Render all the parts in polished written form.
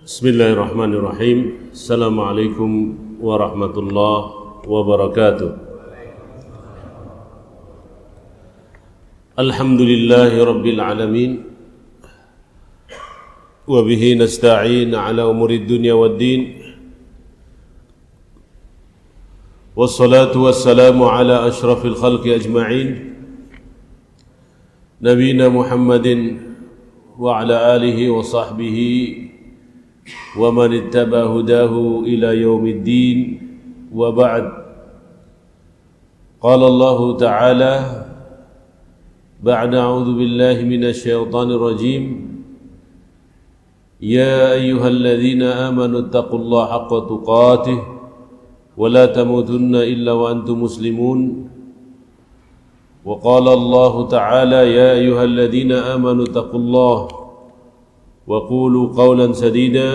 Bismillahirrahmanirrahim. Assalamualaikum warahmatullahi wabarakatuh. Alhamdulillahi rabbil alamin. Wa bihi nasta'in ala umurid dunya waddin. Wassalatu wassalamu ala ashrafil khalqi ajma'in. Nabiyina Muhammadin wa ala alihi wa sahbihi wa man ittaba hudahu ila yaumiddin wa ba'd. Qala Allah Ta'ala ba'da a'udzu billahi minasy syaithanir rajim. Ya ayyuhalladzina amanu taqullaha haqqa tuqatih wa la tamutunna illa wa antum muslimun. Wa qala Allah Ta'ala ya ayyuhalladzina amanu taqullaha وقولوا قولا سديدا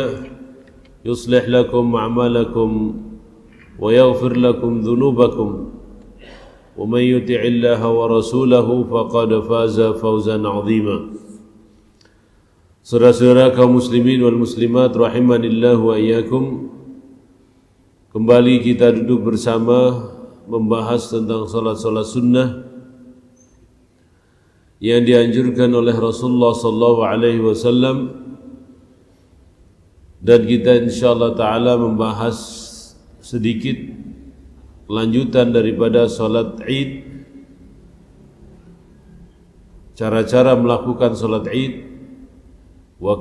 يصلح لكم أعمالكم ويغفر لكم ذنوبكم ومن يطع الله ورسوله فقد فاز فوزا عظيما. Saudara-saudara kaum muslimin wal muslimat rahimanillah wa iyyakum, kembali kita duduk bersama membahas tentang salat-salat sunnah yang dianjurkan oleh Rasulullah sallallahu alaihi wasallam, dan kita insyaallah taala membahas sedikit lanjutan daripada salat Id, cara-cara melakukan salat Id, wa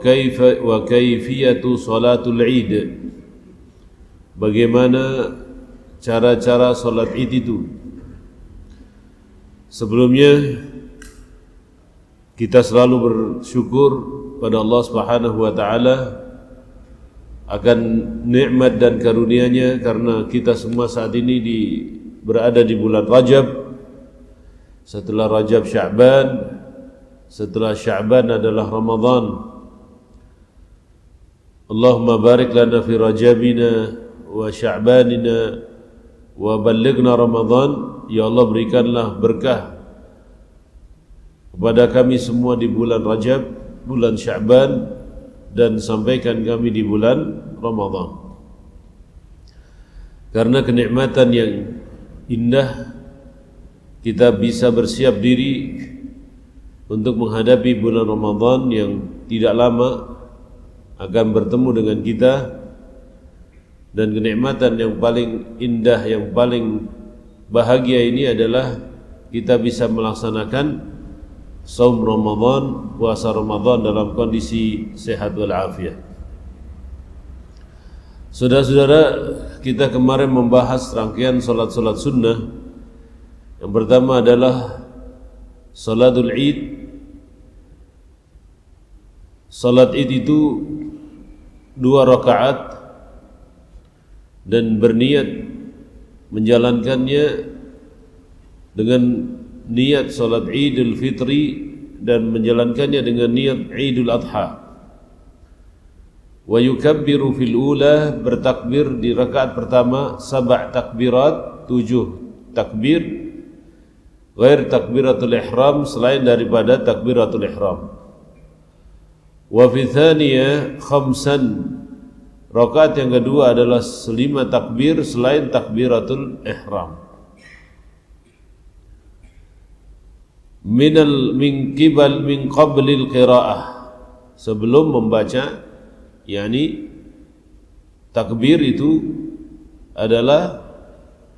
kaifiyatu salatul Id, bagaimana cara-cara salat Id itu. Sebelumnya kita selalu bersyukur pada Allah Subhanahu wa taala akan nikmat dan karunia-Nya, karena kita semua saat ini berada di bulan Rajab. Setelah Rajab Sya'ban, setelah Sya'ban adalah Ramadan. Allahumma barik lana fi Rajabina wa Sya'banina wa ballighna Ramadan. Ya Allah, berikanlah berkah kepada kami semua di bulan Rajab, bulan Sya'ban, dan sampaikan kami di bulan Ramadan. Karena kenikmatan yang indah, kita bisa bersiap diri untuk menghadapi bulan Ramadan yang tidak lama akan bertemu dengan kita. Dan kenikmatan yang paling indah, yang paling bahagia ini adalah kita bisa melaksanakan saum Ramadan, puasa Ramadan dalam kondisi sehat walafiat. Saudara-saudara, kita kemarin membahas rangkaian salat-salat sunnah. Yang pertama adalah salatul Id. Salat Id itu 2 rakaat dan berniat menjalankannya dengan niat salat Idul Fitri dan menjalankannya dengan niat Idul Adha. Wa yukabbiru fil ula, bertakbir di rakaat pertama 7 takbirat, 7 takbir, ghair takbiratul ihram, selain daripada takbiratul ihram. Wa fi thaniyah 5, rakaat yang kedua adalah 5 takbir selain takbiratul ihram. min qablil qiraah, sebelum membaca, yakni takbir itu adalah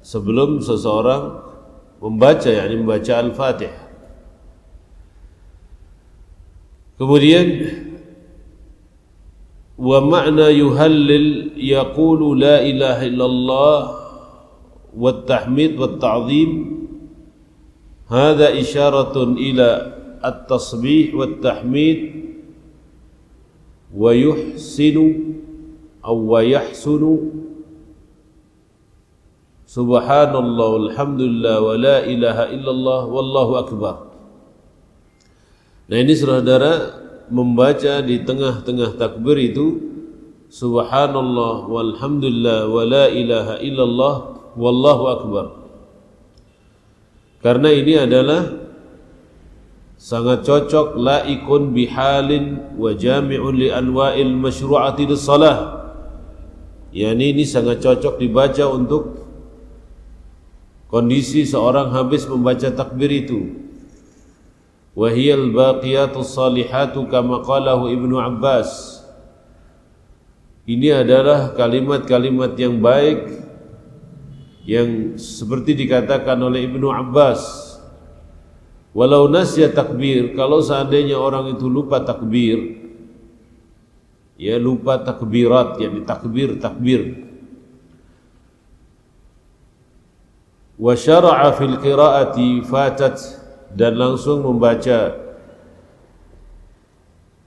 sebelum seseorang membaca, yakni membaca Al-Fatihah. Kemudian wa ma'na yuhallil yaqulu la ilaha illallah wat tahmid wat ta'zim. Hadha isyaratun ila at-tasbih wat tahmid wa yuhsinu aw wa yahsunu subhanallah walhamdulillah wa la ilaha illallah wallahu akbar. Nah, ini saudara membaca di tengah-tengah takbir itu subhanallah walhamdulillah wa la ilaha illallah wallahu akbar. Karena ini adalah sangat cocok, laikun bihalin wa jami'un li anwa'il masyru'ati lis-shalah. Yani ini sangat cocok dibaca untuk kondisi seorang habis membaca takbir itu. Wa hiyal baqiyatus salihatu kama qalahu Ibnu Abbas. Ini adalah kalimat-kalimat yang baik yang seperti dikatakan oleh Ibnu Abbas. Walau nasya takbir, kalau seandainya orang itu lupa takbir, ya lupa takbirat, yakni takbir. Wa syara'a fil qiraati fatat, dan langsung membaca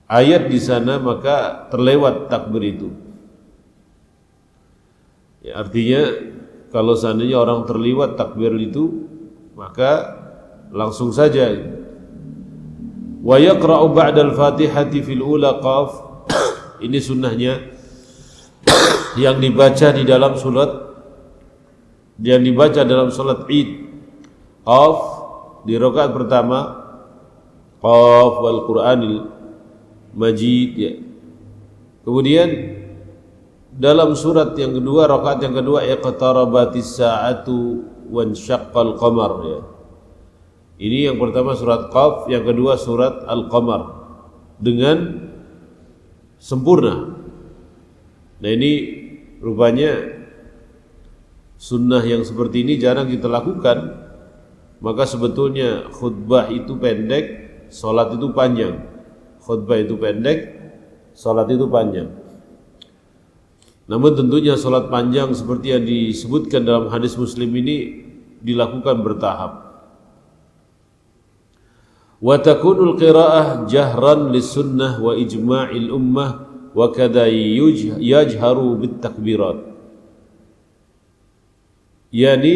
ayat di sana, maka terlewat takbir itu. Ya, artinya kalau seandainya orang terlewat takbir itu, maka langsung saja. Wa yaqra'u ba'da al-Fatihati fil ula qaf. Ini sunnahnya yang dibaca di dalam salat Id. Qaf di rakaat pertama, Qaf wal Qur'anil Majid, ya. Kemudian dalam surat yang kedua, rakaat yang kedua, iqtarabatis sa'atu wansyaqqal qamar, ya. Ini yang pertama surat Qaf, yang kedua surat Al-Qamar dengan sempurna. Nah, ini rupanya sunnah yang seperti ini jarang kita lakukan. Maka sebetulnya khutbah itu pendek, salat itu panjang. Khutbah itu pendek, salat itu panjang. Namun tentunya salat panjang seperti yang disebutkan dalam hadis Muslim ini dilakukan bertahap. Wa takunul qiraah jahran lis-sunnah wa ijma'il ummah wa kadha yajharu bit takbirat. Yani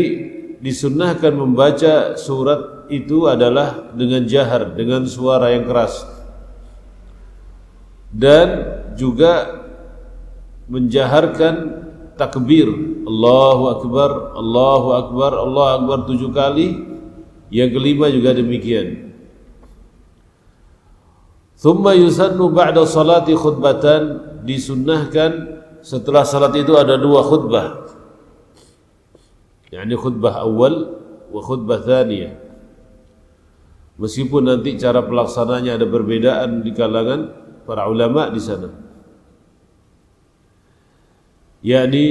disunnahkan membaca surat itu adalah dengan jahar, dengan suara yang keras, dan juga menjaharkan takbir Allahu Akbar, Allahu Akbar, Allahu Akbar 7 kali. Yang kelima juga demikian. Thumma yusannu ba'da salati khutbatan, disunnahkan setelah salat itu ada 2 khutbah. Yani khutbah awal wa khutbah thaniyah. Meskipun nanti cara pelaksananya ada perbedaan di kalangan para ulama di sana. Yani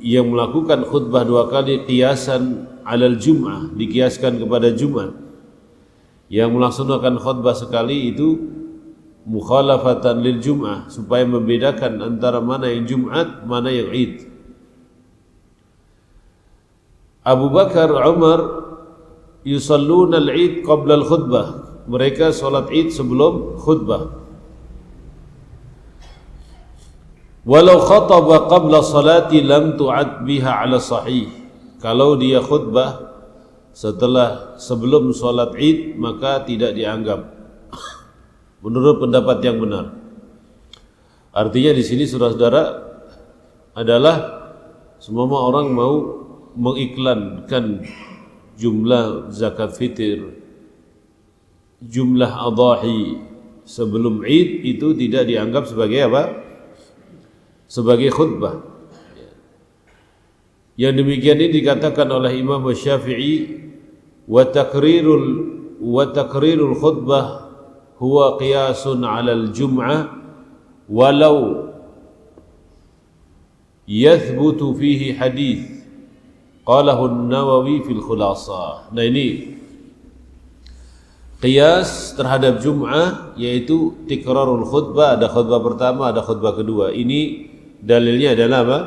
yang melakukan khutbah 2 kali qiyasan alal jum'ah, dikiaskan kepada Jumat. Yang melaksanakan khutbah sekali itu mukhalafatan lil jum'ah, supaya membedakan antara mana yang Jumat, mana yang Id. Abu Bakar, Umar yusalluna al-Id qabla al-khutbah. Mereka salat Id sebelum khutbah. Walau khataba qabla salati lam tu'ad biha ala sahih. Kalau dia khutbah sebelum salat Id, maka tidak dianggap menurut pendapat yang benar. Artinya di sini saudara-saudara adalah semua orang mau mengiklankan jumlah zakat fitr, jumlah adhahi sebelum Id, itu tidak dianggap sebagai apa? Sebagai khutbah. Yang demikian ini dikatakan oleh Imam Syafi'i, wa taqrirul khutbah huwa qiyasun 'ala al-jum'ah walau yathbutu fihi hadith qalahu an-Nawawi fil Khulasah. Nah, ini qiyas terhadap Jum'ah, yaitu tikrarul khutbah, ada khutbah pertama, ada khutbah kedua. Ini dalilnya adalah apa?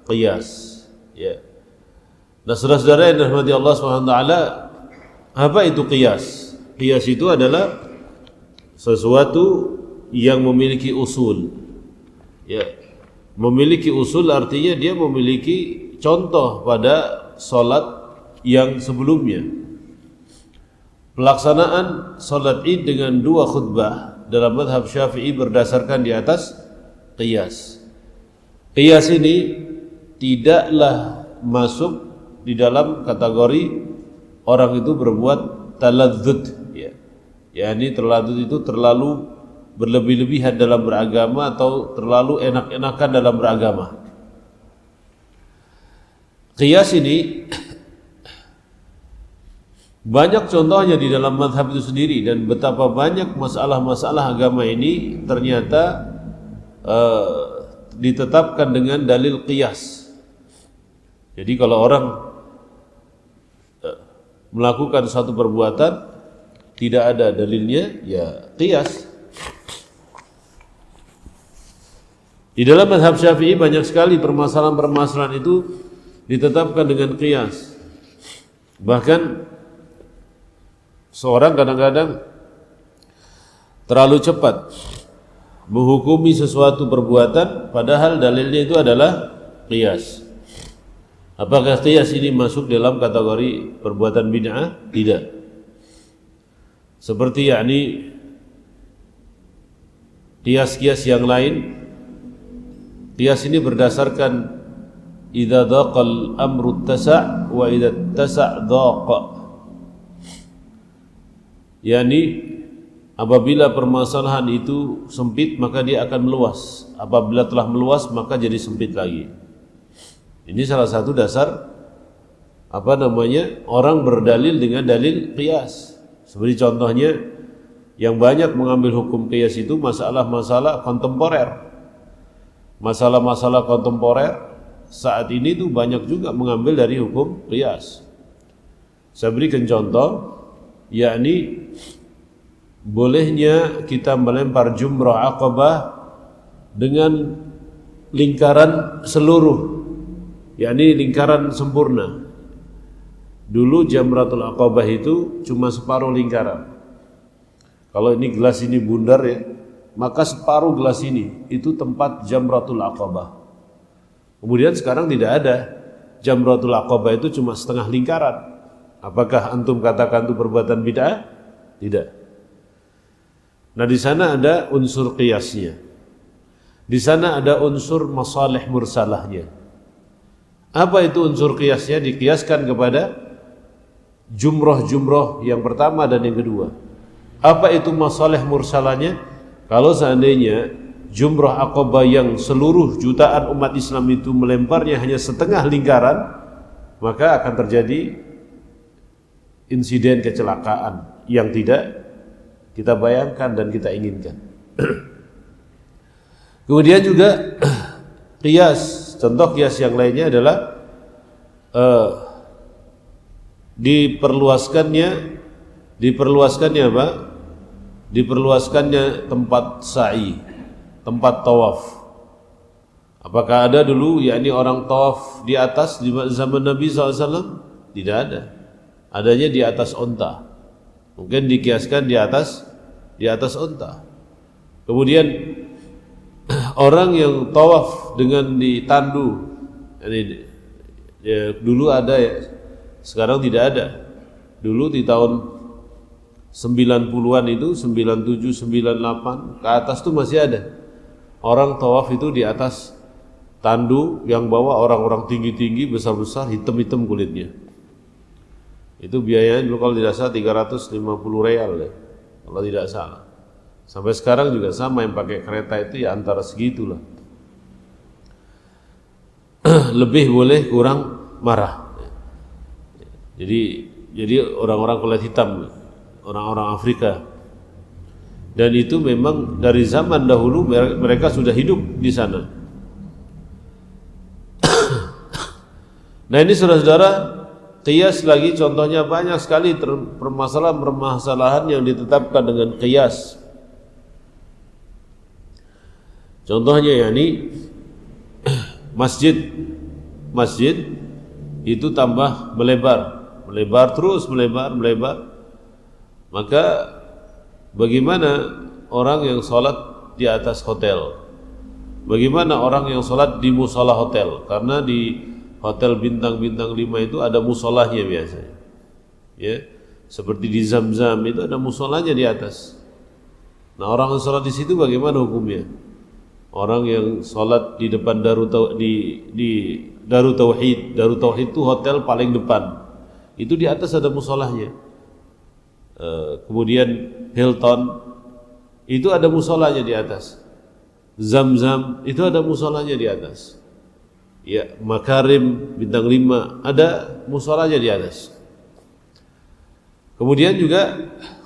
Qiyas. Ya. Nah, saudara-saudara yang dirahmati Allah SWT, apa itu qiyas? Qiyas itu adalah sesuatu yang memiliki usul. Ya. Memiliki usul artinya dia memiliki contoh pada salat yang sebelumnya. Pelaksanaan salat Id dengan 2 khutbah dalam mazhab Syafi'i berdasarkan di atas qiyas. Qiyas ini tidaklah masuk di dalam kategori orang itu berbuat taladzud, ya. yakni terlalu itu terlalu berlebih-lebihan dalam beragama atau terlalu enak-enakan dalam beragama. Qiyas ini banyak contohnya di dalam mazhab itu sendiri, dan betapa banyak masalah-masalah agama ini ternyata ditetapkan dengan dalil qiyas. Jadi kalau orang melakukan suatu perbuatan tidak ada dalilnya, ya qiyas. Di dalam mazhab Syafi'i banyak sekali permasalahan-permasalahan itu ditetapkan dengan qiyas. Bahkan seorang kadang-kadang terlalu cepat menghukumi sesuatu perbuatan padahal dalilnya itu adalah qiyas. Apakah qiyas ini masuk dalam kategori perbuatan bid'ah? Tidak. Seperti yakni qiyas-qiyas yang lain. Qiyas ini berdasarkan idza dhaqal amru tasa' wa idza tasa' dhaqa. Yani apabila permasalahan itu sempit maka dia akan meluas. Apabila telah meluas maka jadi sempit lagi. Ini salah satu dasar orang berdalil dengan dalil qiyas. Seperti contohnya yang banyak mengambil hukum qiyas itu masalah-masalah kontemporer. Masalah-masalah kontemporer saat ini tuh banyak juga mengambil dari hukum qiyas. Saya berikan contoh, yakni bolehnya kita melempar jumrah Aqabah dengan lingkaran seluruh, yakni lingkaran sempurna. Dulu Jamratul Aqabah itu cuma separuh lingkaran. Kalau ini gelas ini bundar ya, maka separuh gelas ini itu tempat Jamratul Aqabah. Kemudian sekarang tidak ada, Jamratul Aqabah itu cuma setengah lingkaran. Apakah antum katakan itu perbuatan bid'ah? Tidak. Nah di sana ada unsur qiyasnya. Di sana ada unsur masalih mursalahnya. Apa itu unsur qiyasnya? Diqiyaskan kepada jumroh yang pertama dan yang kedua. Apa itu masalih mursalahnya? Kalau seandainya jumrah Aqabah yang seluruh jutaan umat Islam itu melemparnya hanya setengah lingkaran, maka akan terjadi insiden kecelakaan yang tidak kita bayangkan dan kita inginkan. Kemudian juga qiyas, contoh qiyas yang lainnya adalah diperluaskannya apa? Diperluaskannya tempat sa'i, tempat tawaf. Apakah ada dulu yakni orang tawaf di atas di zaman Nabi SAW? Tidak ada. Adanya di atas onta. Mungkin dikiaskan di atas onta. Kemudian orang yang tawaf dengan ditandu, ini ya, dulu ada ya, sekarang tidak ada. Dulu di tahun 90-an itu, 97, 98 ke atas itu masih ada. Orang tawaf itu di atas tandu yang bawa orang-orang tinggi-tinggi, besar-besar, hitam-hitam kulitnya. Itu biayanya dulu kalau tidak salah 350 real ya, kalau tidak salah. Sampai sekarang juga sama, yang pakai kereta itu ya antara segitulah. Lebih boleh, kurang marah. Jadi orang-orang kulit hitam, orang-orang Afrika. Dan itu memang dari zaman dahulu mereka sudah hidup di sana. Nah ini saudara-saudara, qiyas lagi contohnya banyak sekali permasalahan-permasalahan yang ditetapkan dengan qiyas. Contohnya yakni masjid itu tambah melebar terus melebar. Maka bagaimana orang yang sholat di atas hotel? Bagaimana orang yang sholat di musola hotel? Karena di hotel bintang-bintang 5 itu ada musolahnya biasanya. Ya, seperti di Zam-Zam itu ada musolahnya di atas. Nah, orang yang sholat di situ bagaimana hukumnya? Orang yang sholat di depan Darut Tauhid itu hotel paling depan. Itu di atas ada musolahnya. kemudian Hilton, itu ada musolanya di atas. Zam-Zam itu ada musolanya di atas. Ya, Makarim bintang 5 ada musolanya di atas. Kemudian juga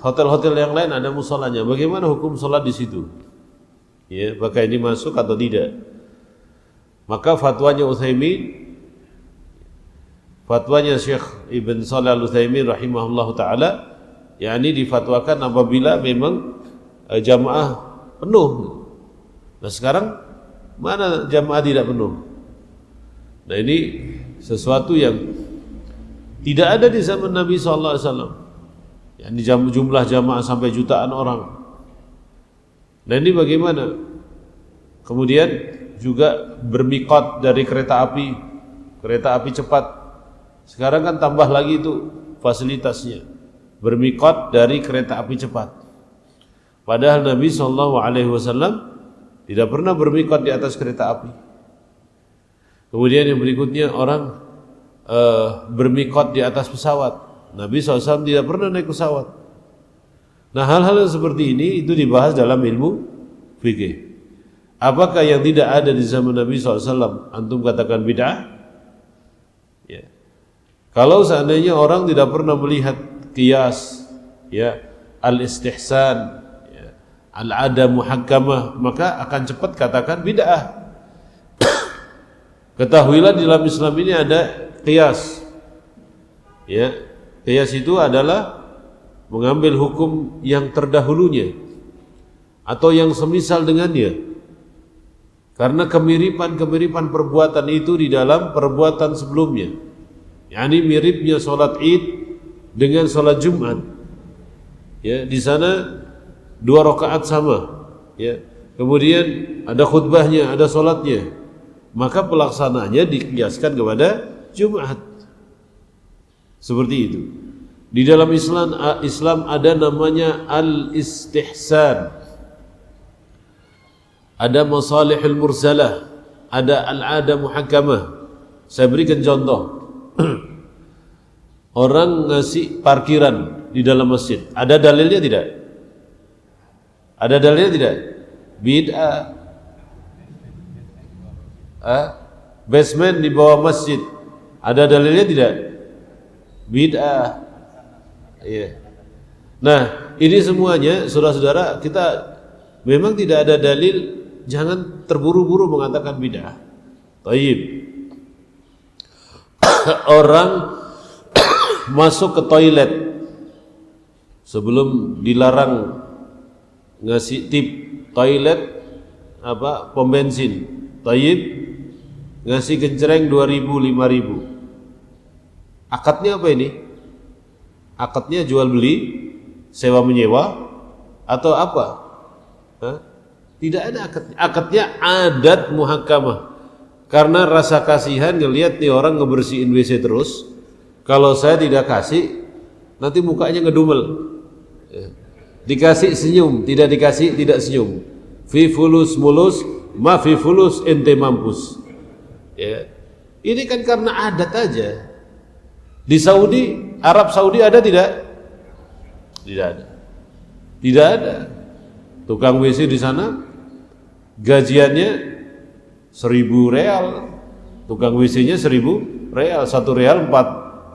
hotel-hotel yang lain ada musolanya. Bagaimana hukum sholat di situ? Ya, apakah ini masuk atau tidak? Maka fatwanya Syekh Ibn Shalih Al-Utsaimin rahimahullah ta'ala, yakni difatwakan apabila memang jamaah penuh. Nah sekarang mana jamaah tidak penuh? Nah ini sesuatu yang tidak ada di zaman Nabi SAW. Yakni jumlah jamaah sampai jutaan orang. Nah ini bagaimana? Kemudian juga bermiqat dari kereta api cepat. Sekarang kan tambah lagi itu fasilitasnya, bermiqat dari kereta api cepat. Padahal Nabi SAW tidak pernah bermiqat di atas kereta api. Kemudian yang berikutnya orang bermiqat di atas pesawat. Nabi SAW tidak pernah naik pesawat. Nah hal-hal yang seperti ini itu dibahas dalam ilmu fikih. Apakah yang tidak ada di zaman Nabi SAW antum katakan bid'ah? Ya. Kalau seandainya orang tidak pernah melihat qiyas, ya, al-istihsan, ya, al-ada muhakkamah, maka akan cepat katakan bid'ah. Ketahuilah di dalam Islam ini ada qiyas. Ya. Qiyas itu adalah mengambil hukum yang terdahulunya atau yang semisal dengannya. Karena kemiripan-kemiripan perbuatan itu di dalam perbuatan sebelumnya. yakni miripnya sholat Id dengan sholat Jumat. Ya, di sana 2 rakaat sama. Ya. Kemudian ada khutbahnya, ada sholatnya. Maka pelaksanaannya dikiaskan kepada Jumat. Seperti itu. Di dalam Islam ada namanya al-istihsan. Ada masalihul mursalah, ada al-ada muhakkamah. Saya berikan contoh. Orang ngasih parkiran di dalam masjid. Ada dalilnya tidak? Ada dalilnya tidak? Bid'ah. Basement di bawah masjid. Ada dalilnya tidak? Bid'ah. Iya. Nah, ini semuanya saudara-saudara, kita memang tidak ada dalil, jangan terburu-buru mengatakan bid'ah. Taib. Orang masuk ke toilet sebelum dilarang ngasih tip toilet pom bensin. Taib, ngasih gencereng 2.000 5.000. Akadnya apa ini? Akadnya jual beli, sewa menyewa, atau apa? Tidak ada akadnya. Akadnya adat muhakkamah. Karena rasa kasihan ngelihat nih orang ngebersihin WC terus. Kalau saya tidak kasih, nanti mukanya ngedumel. Dikasih senyum, tidak dikasih tidak senyum. Fi fulus mulus, ma fi fulus ente mampus. Ya. Ini kan karena adat aja. Di Saudi, Arab Saudi ada tidak? Tidak ada. Tidak ada. Tukang WC di sana gajiannya 1.000 real. Tukang WC-nya 1.000 real. 1 real 4.200.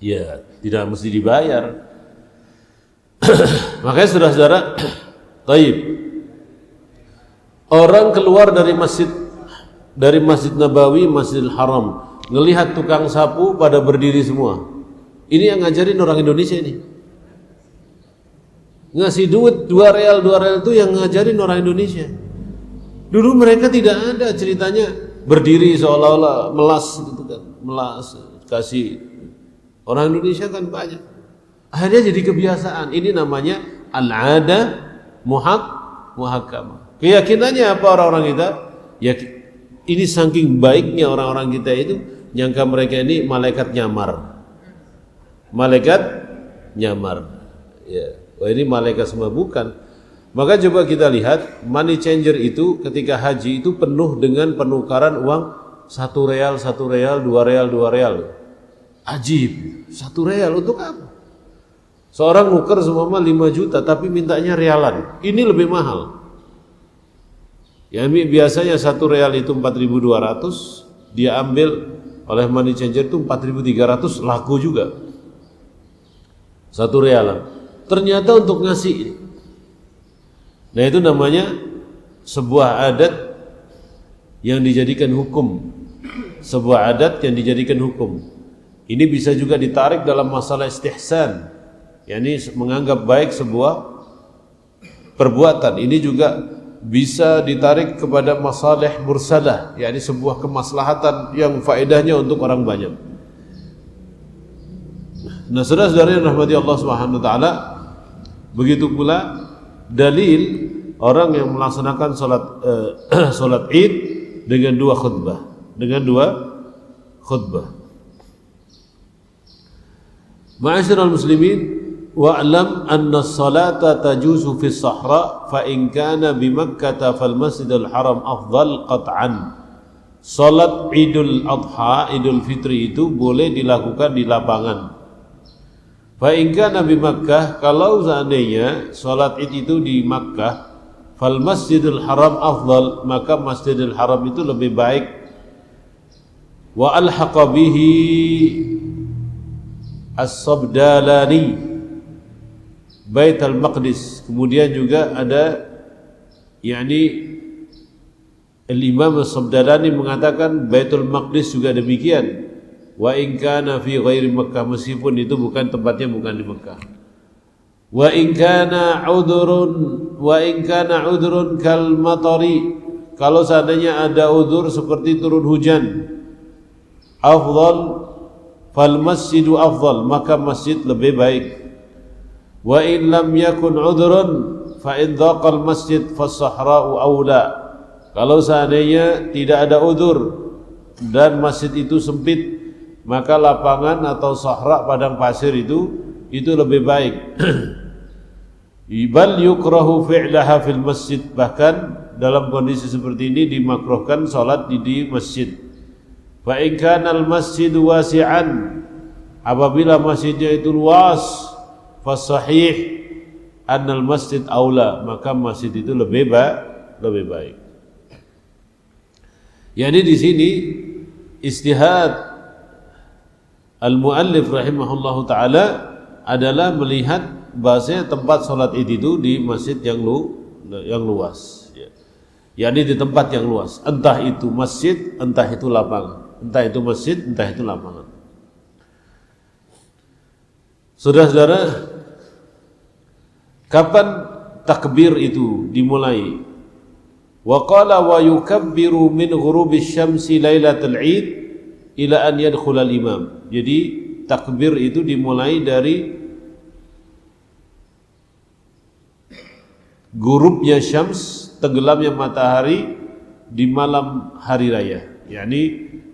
Ya, tidak mesti dibayar. Makanya saudara-saudara, taib. Orang keluar dari Masjid Nabawi, Masjidil Haram, ngelihat tukang sapu pada berdiri semua. Ini yang ngajarin orang Indonesia ini. Ngasih duit 2 real itu yang ngajarin orang Indonesia. Dulu mereka tidak ada ceritanya berdiri seolah-olah melas gitu kan. Melas, kasih. Orang Indonesia kan banyak. Akhirnya jadi kebiasaan. Ini namanya al-ada muhakkamah. Keyakinannya apa orang-orang kita? Ya, ini saking baiknya orang-orang kita itu, nyangka mereka ini malaikat nyamar. Malaikat nyamar. Ya, wah ini malaikat semua, bukan. Maka coba kita lihat money changer itu ketika haji itu penuh dengan penukaran uang 1 real, 1 real, 2 real, 2 real. Ajib, 1 real untuk apa? Seorang nuker seumpama 5 juta tapi mintanya realan. Ini lebih mahal. Ya, biasanya 1 real itu 4.200, dia ambil oleh money changer itu 4.300, laku juga. 1 realan. Ternyata untuk ngasih. Nah, itu namanya sebuah adat yang dijadikan hukum. Sebuah adat yang dijadikan hukum. Ini bisa juga ditarik dalam masalah istihsan, yakni menganggap baik sebuah perbuatan. Ini juga bisa ditarik kepada masalah mursalah, yakni sebuah kemaslahatan yang faedahnya untuk orang banyak. Nah, saudara-saudara yang rahmati Allah Subhanahu wa taala, begitu pula dalil orang yang melaksanakan salat Id dengan 2 khutbah, Ma'asyiral muslimin, wa'lam anna as-salata tajuzu fi as-sahra fa in kana bi Makkah fal Masjidil Haram afdal qat'an. Salat Idul Adha, Idul Fitri itu boleh dilakukan di lapangan. Fa in kana bi Makkah, kalau seandainya salat Id itu di Makkah, fal Masjidil Haram afdal, maka Masjidil Haram itu lebih baik. Wa alhaqa bihi As-Sabdalani Bait al-Maqdis. Kemudian juga ada yakni Al-Imam As-Sabdalani mengatakan Baitul Maqdis juga demikian. Wa in kana fi ghairi Makkah, meskipun itu bukan tempatnya, bukan di Makkah. Wa in kana udhrun kal matari, kalau seandainya ada udhur seperti turun hujan, afdal fal masjidu afdal, maka masjid lebih baik. Wa in lam yakun udhrun fa in dhaqal masjid fas sahra'u aula, kalau seandainya tidak ada udhur dan masjid itu sempit, maka lapangan atau sahra, padang pasir itu lebih baik. Bal yukrahu fi'laha fil masjid, bahkan dalam kondisi seperti ini dimakruhkan salat di masjid. Fa in kana al masjid wasi'an, apabila masjidnya itu luas, fa sahih anna al masjid aula, maka masjid itu lebih baik. Yani di sini istihad al-muallif rahimahullahu taala adalah melihat bahasanya tempat salat Id itu di masjid yang luas, ya. Yani di tempat yang luas, entah itu masjid, entah itu lapangan, entah itu masjid, entah itu lapangan. Saudara-saudara, kapan takbir itu dimulai? Wa qala wa yukabbiru min ghurubi syamsi lailatul Id ila an yadkhula al-imam. Jadi takbir itu dimulai dari gurubnya syams, tenggelamnya matahari di malam hari raya. Yani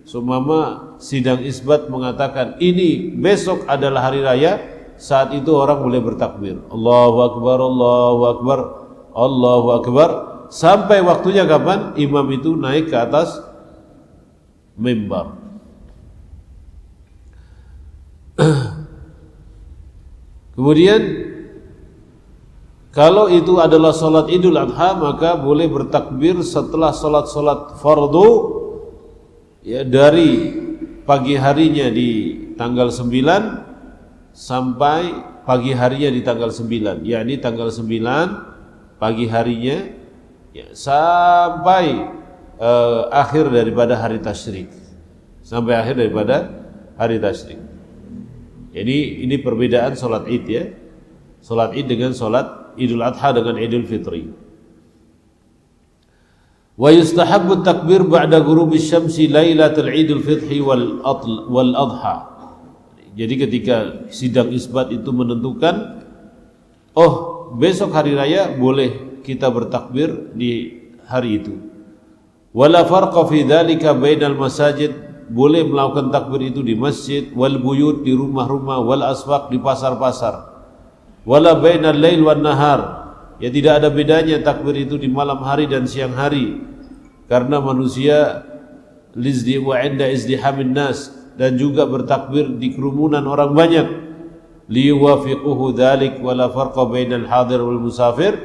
seumpama sidang isbat mengatakan ini besok adalah hari raya, saat itu orang boleh bertakbir. Allahu akbar, Allahu akbar, Allahu akbar, sampai waktunya kapan? Imam itu naik ke atas mimbar. Kemudian kalau itu adalah salat Idul Adha, maka boleh bertakbir setelah salat fardu, ya, dari pagi harinya di tanggal 9 sampai pagi harinya di tanggal 9, yakni tanggal 9 pagi harinya, ya, sampai akhir daripada hari tasyrik, sampai akhir daripada hari tasyrik. Jadi ini perbedaan salat Id, ya. Salat Id dengan salat Idul Adha dengan Idul Fitri. Wa yustahabbu takbir ba'da ghurubi syamsi lailatul Idul Fitri wal Adha. Jadi ketika sidang isbat itu menentukan, oh besok hari raya, boleh kita bertakbir di hari itu. Wala farqa fi dzalika bainal masajid, boleh melakukan takbir itu di masjid, wal buyut, di rumah-rumah, wal aswaq, di pasar-pasar. Wala bainal lail wan nahar, ya tidak ada bedanya takbir itu di malam hari dan siang hari, karena manusia wa 'inda izdihamin nas, dan juga bertakbir di kerumunan orang banyak, liyuwafiquhu dzalik wala farqa bainal hadir wal musafir,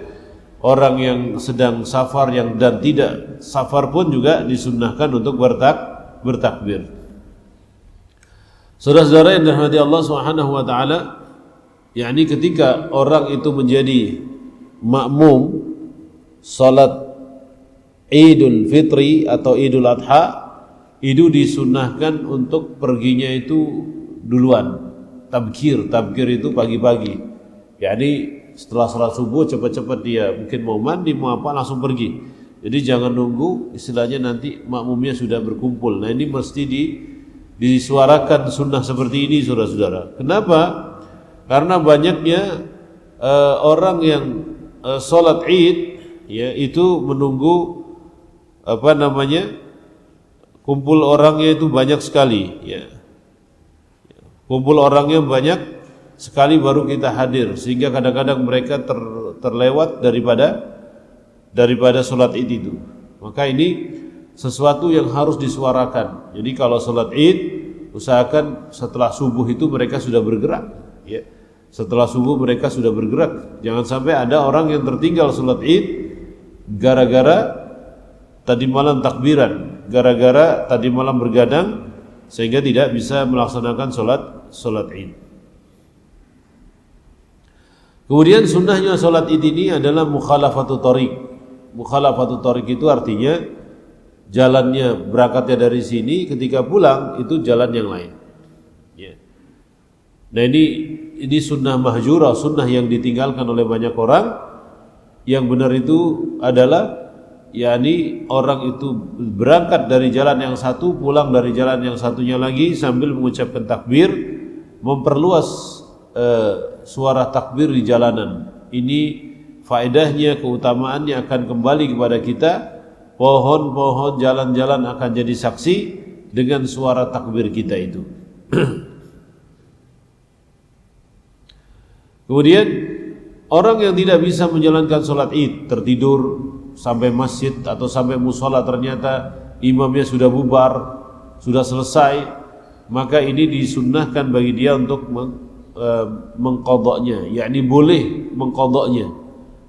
orang yang sedang safar dan tidak safar pun juga disunnahkan untuk bertakbir. Saudara-saudara yang dirahmati Allah Subhanahu wa taala, yakni ketika orang itu menjadi makmum salat Idul Fitri atau Idul Adha, itu disunnahkan untuk perginya itu duluan. Tabkir itu pagi-pagi. Yakni setelah salat subuh cepat-cepat dia mungkin mau mandi mau apa langsung pergi. Jadi jangan nunggu istilahnya nanti makmumnya sudah berkumpul. Nah, ini mesti disuarakan sunnah seperti ini, saudara-saudara. Kenapa? Karena banyaknya orang yang salat Id ya itu menunggu kumpul orangnya itu banyak sekali ya. Kumpul orangnya banyak sekali baru kita hadir, sehingga kadang-kadang mereka terlewat daripada salat Id itu. Maka ini sesuatu yang harus disuarakan. Jadi kalau salat Id usahakan setelah subuh itu mereka sudah bergerak ya. Setelah subuh mereka sudah bergerak. Jangan sampai ada orang yang tertinggal salat Id gara-gara tadi malam takbiran, gara-gara tadi malam bergadang sehingga tidak bisa melaksanakan salat Id. Kemudian sunnahnya salat Id ini adalah mukhalafatu thariq. Mukhalafatu thariq itu artinya jalannya berangkatnya dari sini, ketika pulang itu jalan yang lain. Ya. Nah, ini sunnah mahjurah, sunnah yang ditinggalkan oleh banyak orang. Yang benar itu adalah yakni orang itu berangkat dari jalan yang satu, pulang dari jalan yang satunya lagi sambil mengucapkan takbir, memperluas suara takbir di jalanan. Ini faedahnya, keutamaannya akan kembali kepada kita. Pohon-pohon, jalan-jalan akan jadi saksi dengan suara takbir kita itu. Kemudian orang yang tidak bisa menjalankan sholat Id, tertidur sampai masjid atau sampai musola, ternyata imamnya sudah bubar, sudah selesai, maka ini disunnahkan bagi dia untuk mengqadha'nya, yakni boleh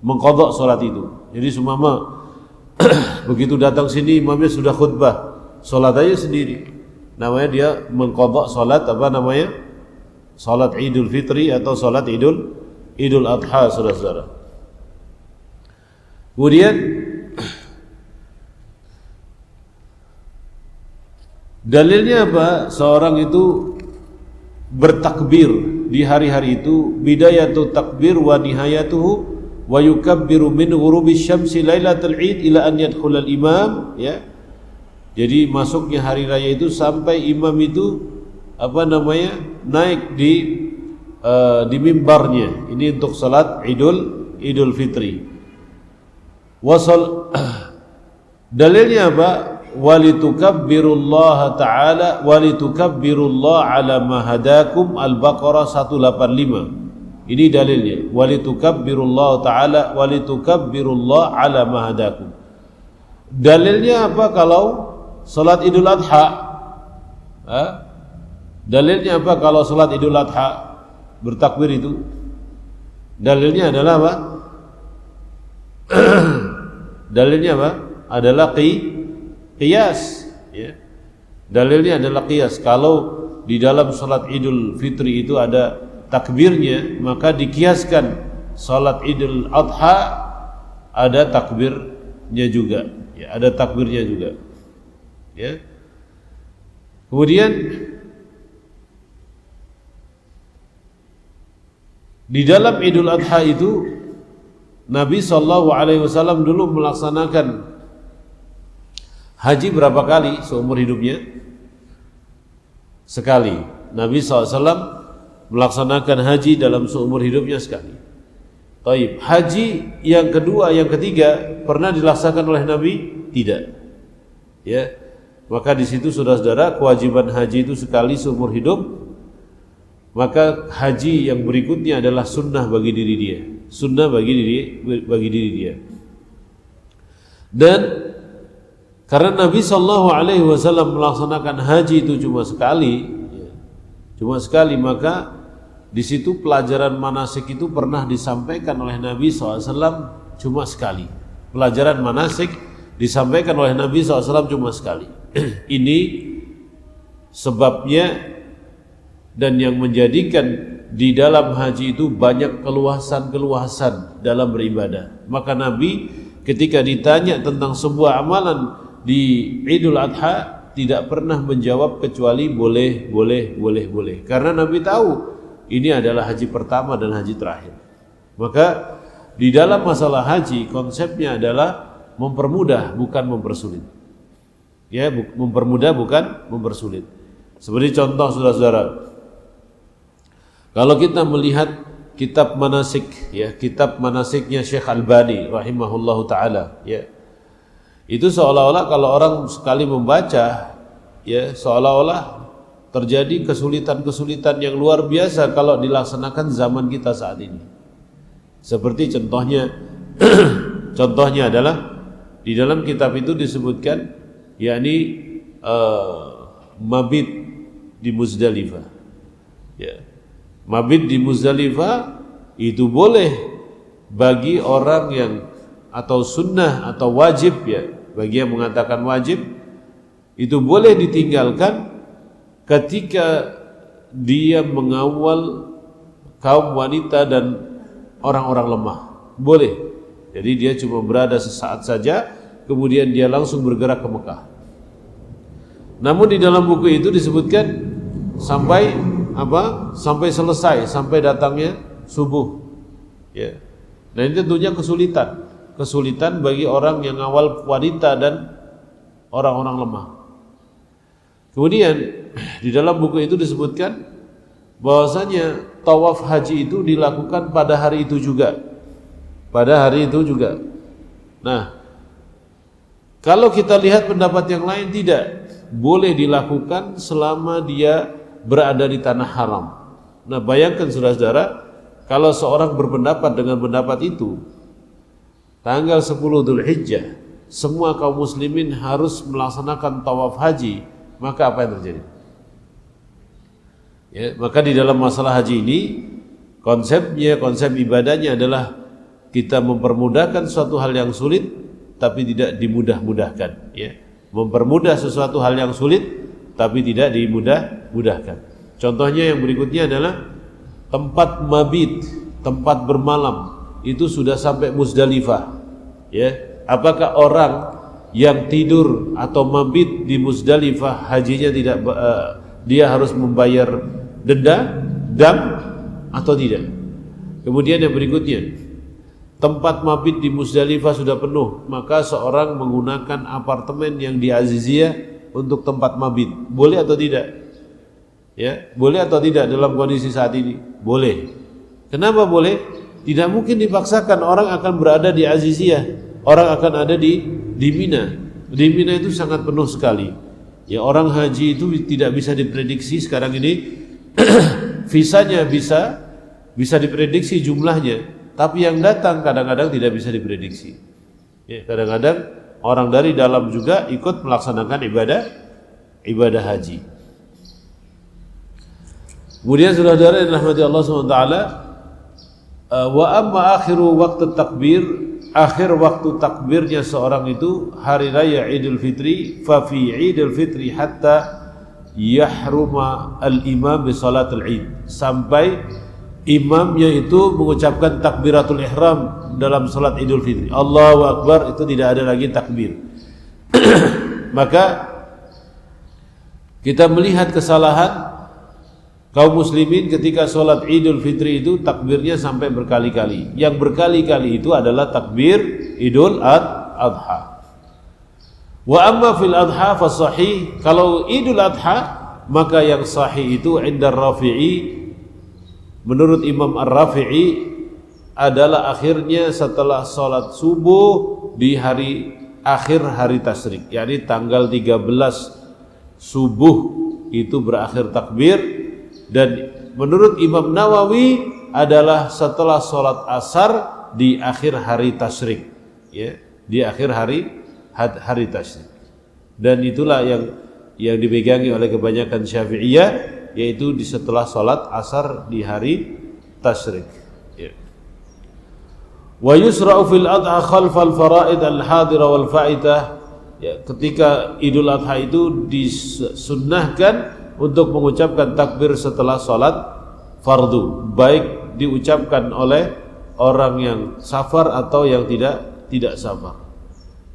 mengqadha' sholat itu. Jadi sumama begitu datang sini imamnya sudah khutbah, sholat aja sendiri, namanya dia mengqadha' sholat sholat Idul Fitri atau sholat Idul Adha, saudara-saudara. Kemudian dalilnya apa? Seorang itu bertakbir di hari-hari itu, bidayatu takbir wa nihayatuhu wa yukabbiru min ghurubi syamsi lailatul Id ila an yadkhulal imam, ya. Jadi masuknya hari raya itu sampai imam itu naik di mimbarnya. Ini untuk salat Idul Fitri. Dalilnya apa? Walitukabbirullaha ta'ala walitukabbirullaha ala ma hadakum, Al-Baqarah 185. Ini dalilnya. Walitukabbirullaha ta'ala walitukabbirullaha ala ma hadakum. Dalilnya apa kalau salat Idul Adha? Dalilnya apa kalau salat Idul Adha bertakbir itu? Dalilnya adalah apa? Dalilnya apa? Adalah qiyas, ya. Dalilnya adalah qiyas. Kalau di dalam salat Idul Fitri itu ada takbirnya, maka dikiaskan salat Idul Adha ada takbirnya juga, ya, ada takbirnya juga, ya. Kemudian di dalam Idul Adha itu Nabi SAW dulu melaksanakan haji berapa kali seumur hidupnya? Sekali. Nabi SAW melaksanakan haji dalam seumur hidupnya sekali. Taib. Haji yang kedua, yang ketiga pernah dilaksanakan oleh Nabi? Tidak. Ya. Maka di situ saudara-saudara, kewajiban haji itu sekali seumur hidup. Maka haji yang berikutnya adalah sunnah bagi diri dia. Sunnah bagi diri dia. Dan Karena Nabi SAW melaksanakan haji itu cuma sekali, maka di situ pelajaran manasik itu pernah disampaikan oleh Nabi SAW cuma sekali. Pelajaran manasik disampaikan oleh Nabi SAW cuma sekali. Ini sebabnya dan yang menjadikan di dalam haji itu banyak keluasan dalam beribadah. Maka Nabi ketika ditanya tentang sebuah amalan di Idul Adha tidak pernah menjawab kecuali boleh. Karena Nabi tahu ini adalah haji pertama dan haji terakhir. Maka di dalam masalah haji konsepnya adalah mempermudah bukan mempersulit. Ya, mempermudah bukan mempersulit. Seperti contoh saudara-saudara, kalau kita melihat kitab manasik, ya, kitab manasiknya Syekh Albani rahimahullahu taala, ya, itu seolah-olah kalau orang sekali membaca, ya, seolah-olah terjadi kesulitan-kesulitan yang luar biasa kalau dilaksanakan zaman kita saat ini. Seperti contohnya adalah di dalam kitab itu disebutkan, yakni mabit di Muzdalifah. Ya. Mabit di Muzdalifah itu boleh bagi orang yang atau sunnah atau wajib, ya, bagi yang mengatakan wajib itu boleh ditinggalkan ketika dia mengawal kaum wanita dan orang-orang lemah. Boleh. Jadi dia cuma berada sesaat saja, kemudian dia langsung bergerak ke Mekah. Namun di dalam buku itu disebutkan sampai selesai, sampai datangnya subuh. Ya. Nah ini tentunya kesulitan bagi orang yang ngawal wanita dan orang-orang lemah. Kemudian di dalam buku itu disebutkan bahwasanya tawaf haji itu dilakukan pada hari itu juga. Nah, kalau kita lihat pendapat yang lain tidak boleh dilakukan selama dia berada di tanah haram. Nah, bayangkan saudara-saudara, kalau seorang berpendapat dengan pendapat itu, tanggal 10 Dzulhijjah semua kaum muslimin harus melaksanakan tawaf haji, maka apa yang terjadi? Ya, maka di dalam masalah haji ini konsep ibadahnya adalah kita mempermudahkan suatu hal yang sulit tapi tidak dimudah-mudahkan, ya. Mempermudah sesuatu hal yang sulit tapi tidak dimudah-mudahkan. Contohnya yang berikutnya adalah tempat mabit, tempat bermalam itu sudah sampai Muzdalifah, ya. Apakah orang yang tidur atau mabit di Muzdalifah hajinya tidak dia harus membayar dam atau tidak? Kemudian yang berikutnya, tempat mabit di Muzdalifah sudah penuh, maka seorang menggunakan apartemen yang di Aziziyah untuk tempat mabit, boleh atau tidak? Ya, boleh atau tidak dalam kondisi saat ini? Boleh. Kenapa boleh? Tidak mungkin dipaksakan. Orang akan berada di Aziziyah, orang akan ada di Mina. Di Mina itu sangat penuh sekali. Ya, orang haji itu tidak bisa diprediksi sekarang ini. Visanya bisa diprediksi jumlahnya, tapi yang datang kadang-kadang tidak bisa diprediksi. Ya, kadang-kadang orang dari dalam juga ikut melaksanakan ibadah haji. Kemudian saudara-saudara yang dirahmati Allah SWT, wa amma akhiru waktu takbir, akhir waktu takbirnya seorang itu hari raya Idul Fitri, fa fi Idul Fitri hatta yahruma al-imam bi salatul Id, sampai imamnya itu mengucapkan takbiratul ihram dalam salat Idul Fitri. Allahu Akbar, itu tidak ada lagi takbir. Maka kita melihat kesalahan kaum muslimin ketika salat Idul Fitri itu takbirnya sampai berkali-kali. Yang berkali-kali itu adalah takbir Idul Adha. Wa amma fil adha fa sahih, kalau Idul Adha maka yang sahih itu inda Rafi'i, menurut Imam Ar-Rafi'i adalah akhirnya setelah salat subuh di akhir hari tasyrik, yakni tanggal 13 subuh itu berakhir takbir, dan menurut Imam Nawawi adalah setelah salat asar di akhir hari tasyrik, ya, di akhir hari tasyrik. Dan itulah yang dipegangi oleh kebanyakan Syafi'iyah, yaitu di setelah salat asar di hari tasyrik. Ya. Wa yusra'u fil adha khalfal faraid al-hadira wal fa'idah. Ya, ketika Idul Adha itu disunnahkan untuk mengucapkan takbir setelah salat fardu, baik diucapkan oleh orang yang safar atau yang tidak safar.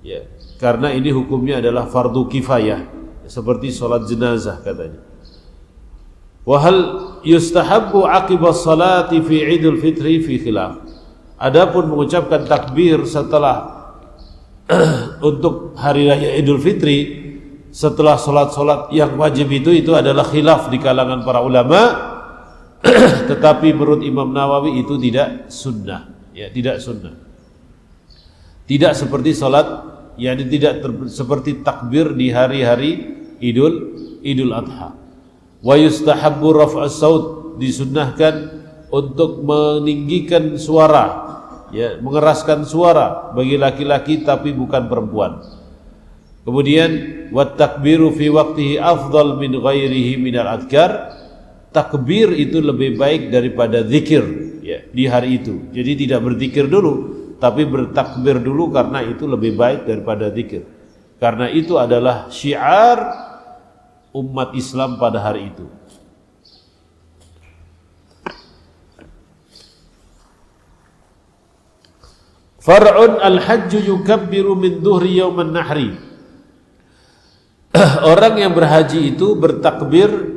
Ya, karena ini hukumnya adalah fardu kifayah, seperti salat jenazah katanya. Wa hal yustahabbu aqibas salati fi Idul Fitri fi khilaf. Adapun mengucapkan takbir setelah untuk hari raya Idul Fitri setelah salat-salat yang wajib itu adalah khilaf di kalangan para ulama. Tetapi menurut Imam Nawawi itu tidak sunnah, ya, tidak sunnah. Tidak seperti salat, yakni tidak seperti takbir di hari-hari Idul Adha. Wa yustahabbu raf'as saut, disunnahkan untuk meninggikan suara, ya, mengeraskan suara bagi laki-laki tapi bukan perempuan. Kemudian wat takbiru fi waqtihi afdal min ghairihi minal adhkar. Takbir itu lebih baik daripada zikir, ya, di hari itu. Jadi tidak berzikir dulu, tapi bertakbir dulu karena itu lebih baik daripada zikir. Karena itu adalah syiar umat Islam pada hari itu. Far'un al-hajju yukabbiru min dhuhri yawman nahri. Orang yang berhaji itu bertakbir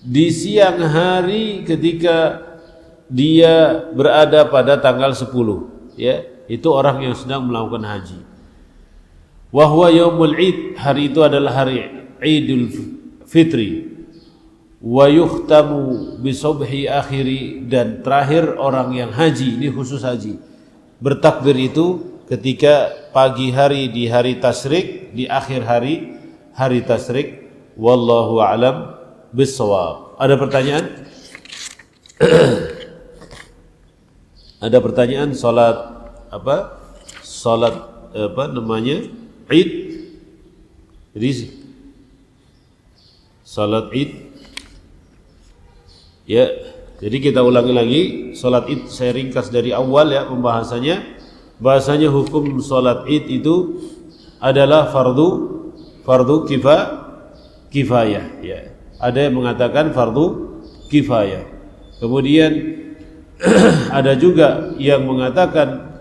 di siang hari ketika dia berada pada tanggal 10, ya, itu orang yang sedang melakukan haji. Wa huwa yaumul id, hari itu adalah hari Idul Fitri. Wa yukhtamu bi subhi akhiri, dan terakhir orang yang haji, ini khusus haji, bertakbir itu ketika pagi hari di hari tasyrik, di akhir hari tasyrik. Wallahu a'lam bissawab. Ada pertanyaan? Ada pertanyaan salat apa? Salat apa namanya? Id. Jadi salat Id. Ya, jadi kita ulangi lagi salat Id, saya ringkas dari awal ya pembahasannya. Bahasanya hukum salat Id itu adalah fardu kifayah, ya. Ada yang mengatakan fardu kifayah. Kemudian ada juga yang mengatakan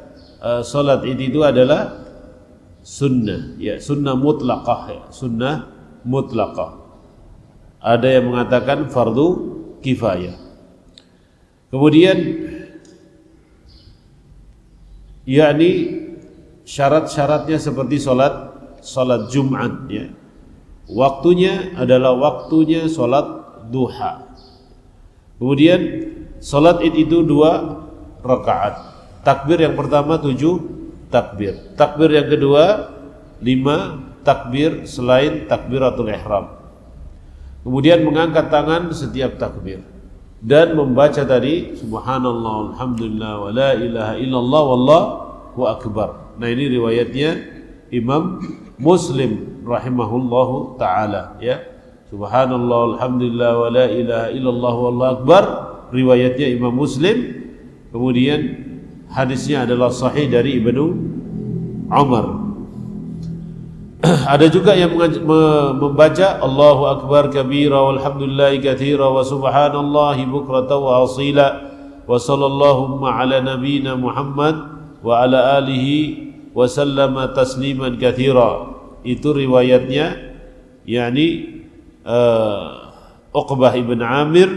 salat Id itu adalah sunnah, ya, sunnah mutlaqah, ya, sunnah mutlaqah. Ada yang mengatakan fardu kifayah. Kemudian yakni syarat-syaratnya seperti salat Jumat, ya. Waktunya adalah waktunya salat duha. Kemudian salat Id itu 2 rakaat. Takbir yang pertama 7 takbir. Takbir yang kedua 5 takbir selain takbiratul ihram. Kemudian mengangkat tangan setiap takbir dan membaca tadi subhanallah alhamdulillah wa la ilaha illallah wallahu akbar. Nah, ini riwayatnya Imam Muslim rahimahullahu taala, ya. Subhanallah alhamdulillah wa la ilaha illallah wallahu akbar, riwayatnya Imam Muslim. Kemudian hadisnya adalah sahih dari Ibnu Umar. Ada juga yang membaca Allahu akbar kabira walhamdulillahi katsira wa subhanallahi bukratan wa asila wa sallallahu ala nabiyyina Muhammad wa ala alihi wa sallama tasliman katsira. Itu riwayatnya yakni Uqbah ibn Amir,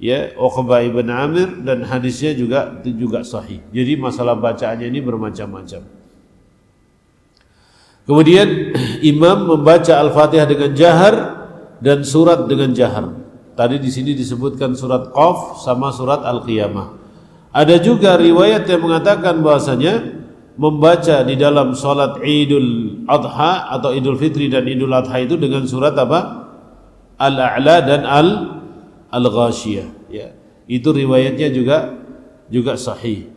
ya, Uqbah ibn Amir, dan hadisnya juga sahih. Jadi masalah bacaannya ini bermacam-macam. Kemudian imam membaca Al-Fatihah dengan jahar dan surat dengan jahar. Tadi di sini disebutkan surat Qaf sama surat Al-Qiyamah. Ada juga riwayat yang mengatakan bahwasanya membaca di dalam salat Idul Adha atau Idul Fitri dan Idul Adha itu dengan surat apa? Al-A'la dan Al-Ghashiyah, ya. Itu riwayatnya juga sahih.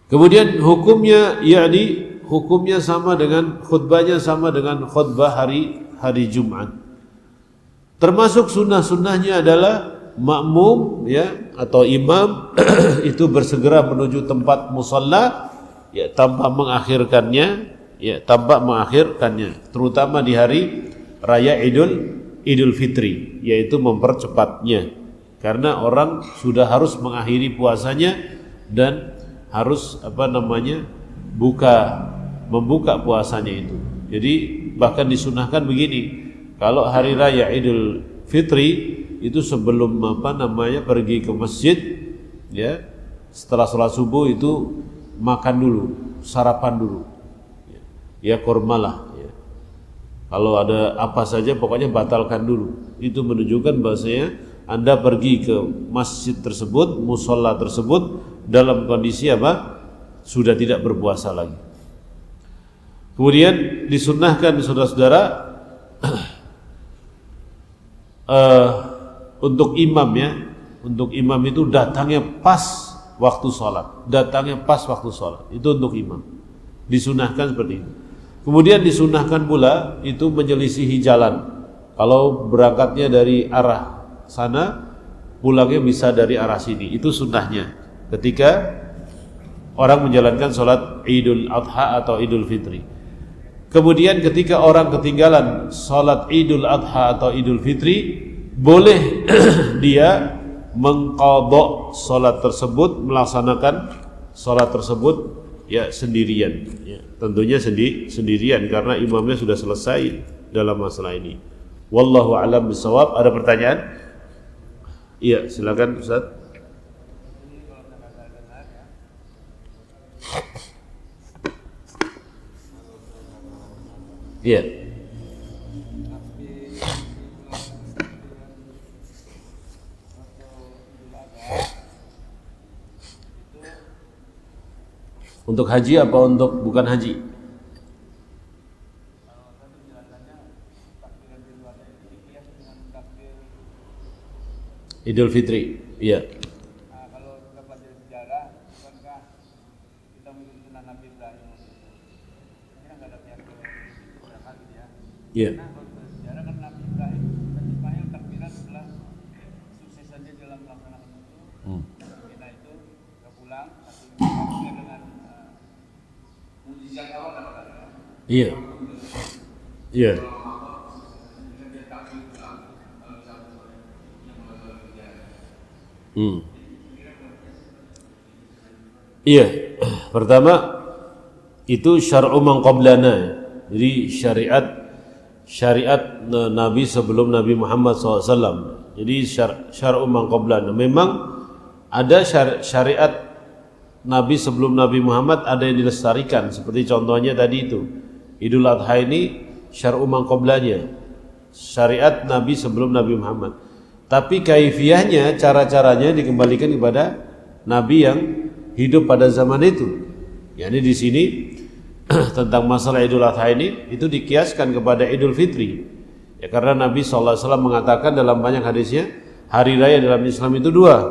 Kemudian hukumnya yakni hukumnya sama dengan khutbahnya sama dengan khutbah hari Jumat. Termasuk sunnah-sunnahnya adalah makmum ya atau imam itu bersegera menuju tempat musalla ya tanpa mengakhirkannya terutama di hari raya Idul Fitri, yaitu mempercepatnya karena orang sudah harus mengakhiri puasanya dan harus membuka puasanya itu. Jadi bahkan disunahkan begini, kalau hari raya Idul Fitri itu sebelum pergi ke masjid ya, setelah sholat subuh itu makan dulu, sarapan dulu ya kurmalah ya. Kalau ada apa saja pokoknya batalkan dulu. Itu menunjukkan bahasanya Anda pergi ke masjid tersebut, musola tersebut dalam kondisi sudah tidak berpuasa lagi. Kemudian disunnahkan saudara-saudara untuk imam ya, untuk imam itu datangnya pas waktu sholat, itu untuk imam disunahkan seperti itu. Kemudian disunahkan pula itu menyelisihi jalan. Kalau berangkatnya dari arah sana, pulangnya bisa dari arah sini. Itu sunnahnya ketika orang menjalankan sholat Idul Adha atau Idul Fitri. Kemudian ketika orang ketinggalan sholat Idul Adha atau Idul Fitri, boleh dia mengqadha sholat tersebut, melaksanakan sholat tersebut ya sendirian ya, tentunya sendirian karena imamnya sudah selesai dalam masalah ini. Wallahu a'lam bishawab. Ada pertanyaan? Iya, silakan Ustaz. Iya. Untuk haji apa untuk bukan haji? Idul Fitri, iya. Kalau kita belajar sejarah, bukankah kita mengikuti sunnah Nabi Ibrahim? Ini nggak ada pihak berangkat gitu ya. Iya. Nah, kalau kita sejarah kan Nabi Ibrahim Ismail takbiran setelah sukses saja dalam melaksanakan itu. Kita itu ke pulang, tapi dengan mujizat Allah katakan. Iya. Iya. Iya, pertama itu syar'u man qablana. Jadi syariat Nabi sebelum Nabi Muhammad SAW. Jadi syar'u man qablana. Memang ada syariat Nabi sebelum Nabi Muhammad ada yang dilestarikan. Seperti contohnya tadi itu Idul Adha ini syar'u man qablanya, syariat Nabi sebelum Nabi Muhammad. Tapi kaifiyahnya, cara-caranya dikembalikan kepada Nabi yang hidup pada zaman itu. Yani di sini tentang masalah Idul Adha ini itu dikiaskan kepada Idul Fitri. Ya karena Nabi SAW mengatakan dalam banyak hadisnya, hari raya dalam Islam itu dua,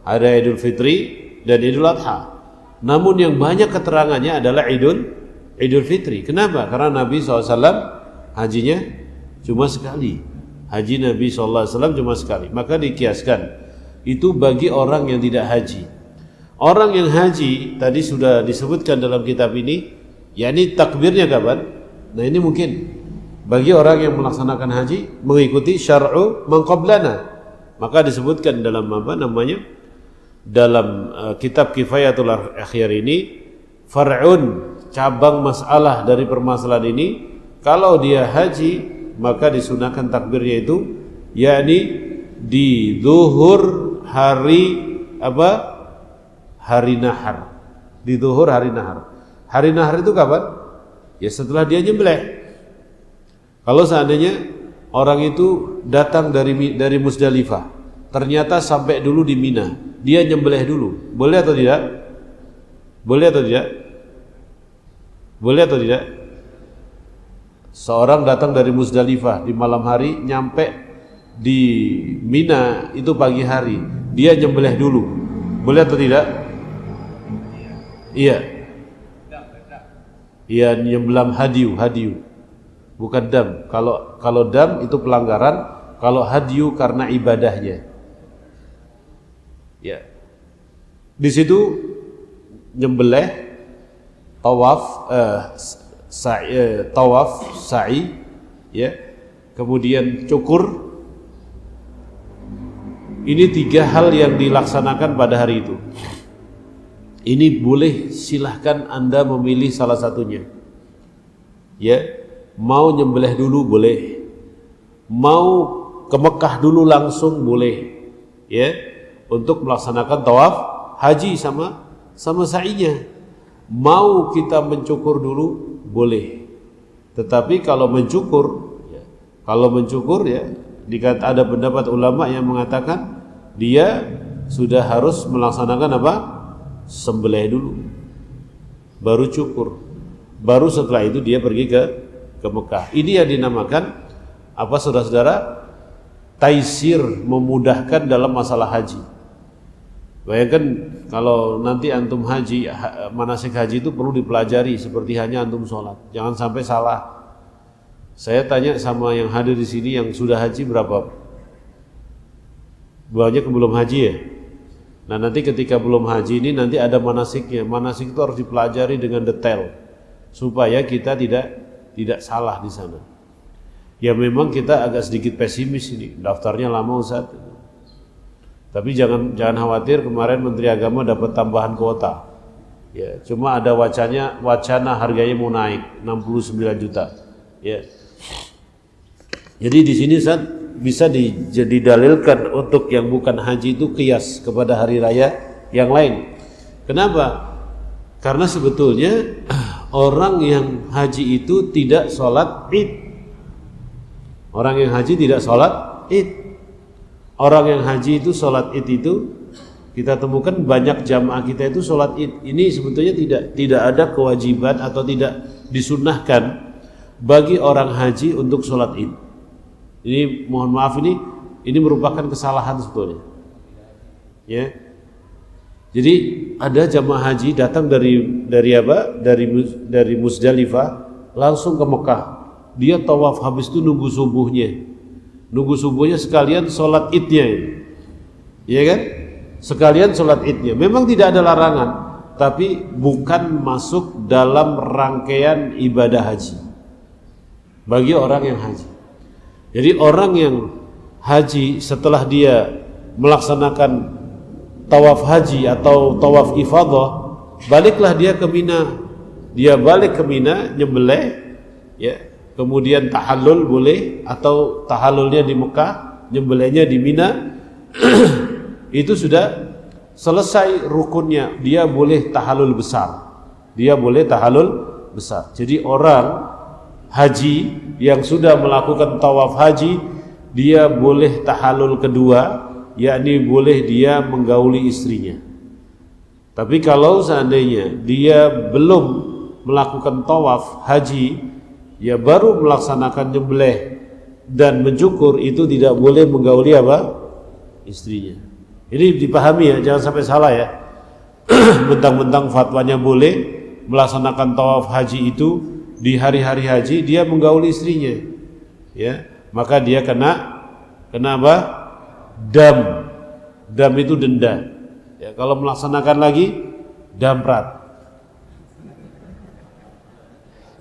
hari raya Idul Fitri dan Idul Adha. Namun yang banyak keterangannya adalah Idul Fitri. Kenapa? Karena Nabi SAW hajinya cuma sekali. Haji Nabi SAW cuma sekali. Maka dikiaskan itu bagi orang yang tidak haji. Orang yang haji tadi sudah disebutkan dalam kitab ini, yakni takbirnya kapan? Nah ini mungkin bagi orang yang melaksanakan haji mengikuti syar'u man qablana. Maka disebutkan dalam dalam kitab Kifayatul Akhyar ini, far'un, cabang masalah dari permasalahan ini, kalau dia haji maka disunahkan takbirnya itu yakni di zuhur hari hari nahar. Di zuhur hari nahar. Hari nahar itu kapan? Ya setelah dia nyembelih. Kalau seandainya orang itu datang dari Musdalifah, ternyata sampai dulu di Mina, dia nyembelih dulu. Boleh atau tidak? Boleh atau tidak? Boleh atau tidak? Seorang datang dari Musdalifah di malam hari, nyampe di Mina itu pagi hari, dia nyembelih dulu. Boleh atau tidak? Iya. Ya, nyembelih hadiyu. Bukan dam. Kalau dam itu pelanggaran, kalau hadiyu karena ibadahnya. Ya. Di situ nyembelih, tawaf, sa'i, ya. Kemudian cukur. Ini 3 hal yang dilaksanakan pada hari itu. Ini boleh, silahkan Anda memilih salah satunya. Ya, mau nyembelih dulu boleh. Mau ke Mekah dulu langsung boleh. Ya, untuk melaksanakan tawaf haji sama sa'inya. Mau kita mencukur dulu boleh. Tetapi kalau mencukur ya, ada pendapat ulama yang mengatakan dia sudah harus melaksanakan apa? Sembelih dulu, baru cukur, baru setelah itu dia pergi ke Mekah. Ini yang dinamakan apa, saudara-saudara? Taisir, memudahkan dalam masalah haji. Bayangkan kalau nanti antum haji, manasik haji itu perlu dipelajari seperti hanya antum sholat. Jangan sampai salah. Saya tanya sama yang hadir di sini yang sudah haji berapa? Banyak yang belum haji ya? Nah, nanti ketika belum haji ini nanti ada manasiknya. Manasik itu harus dipelajari dengan detail supaya kita tidak salah di sana. Ya memang kita agak sedikit pesimis ini, daftarnya lama Ustaz. Tapi jangan khawatir, kemarin Menteri Agama dapat tambahan kuota. Ya, cuma ada wacana harganya mau naik 69 juta. Ya. Jadi di sini Ustaz bisa didalilkan untuk yang bukan haji itu qiyas kepada hari raya yang lain. Kenapa? Karena sebetulnya orang yang haji itu tidak sholat id. Orang yang haji tidak sholat id. Orang yang haji itu sholat id itu kita temukan banyak jamaah kita itu sholat id. Ini sebetulnya tidak ada kewajiban atau tidak disunnahkan bagi orang haji untuk sholat id. Ini mohon maaf, ini merupakan kesalahan sebetulnya. Ya. Jadi ada jamaah haji datang dari Musdalifah langsung ke Mekah. Dia tawaf habis itu nunggu subuhnya sekalian sholat idnya ini. Ya kan? Sekalian sholat idnya. Memang tidak ada larangan, tapi bukan masuk dalam rangkaian ibadah haji bagi orang yang haji. Jadi orang yang haji setelah dia melaksanakan tawaf haji atau tawaf ifadah, baliklah dia ke Mina. Dia balik ke Mina, nyembelih, ya. Kemudian tahallul boleh, atau tahallulnya di Mekah, nyembelihnya di Mina. Itu sudah selesai rukunnya. Dia boleh tahallul besar. Jadi orang haji yang sudah melakukan tawaf haji, dia boleh tahallul kedua, yakni boleh dia menggauli istrinya. Tapi kalau seandainya dia belum melakukan tawaf haji, ya baru melaksanakan nyembelih dan mencukur, itu tidak boleh menggauli apa? Istrinya. Ini dipahami ya, jangan sampai salah ya. Bentang-bentang fatwanya boleh melaksanakan tawaf haji itu di hari-hari haji, dia menggauli istrinya, ya, maka dia kena apa? Dam itu denda. Ya, kalau melaksanakan lagi damprat.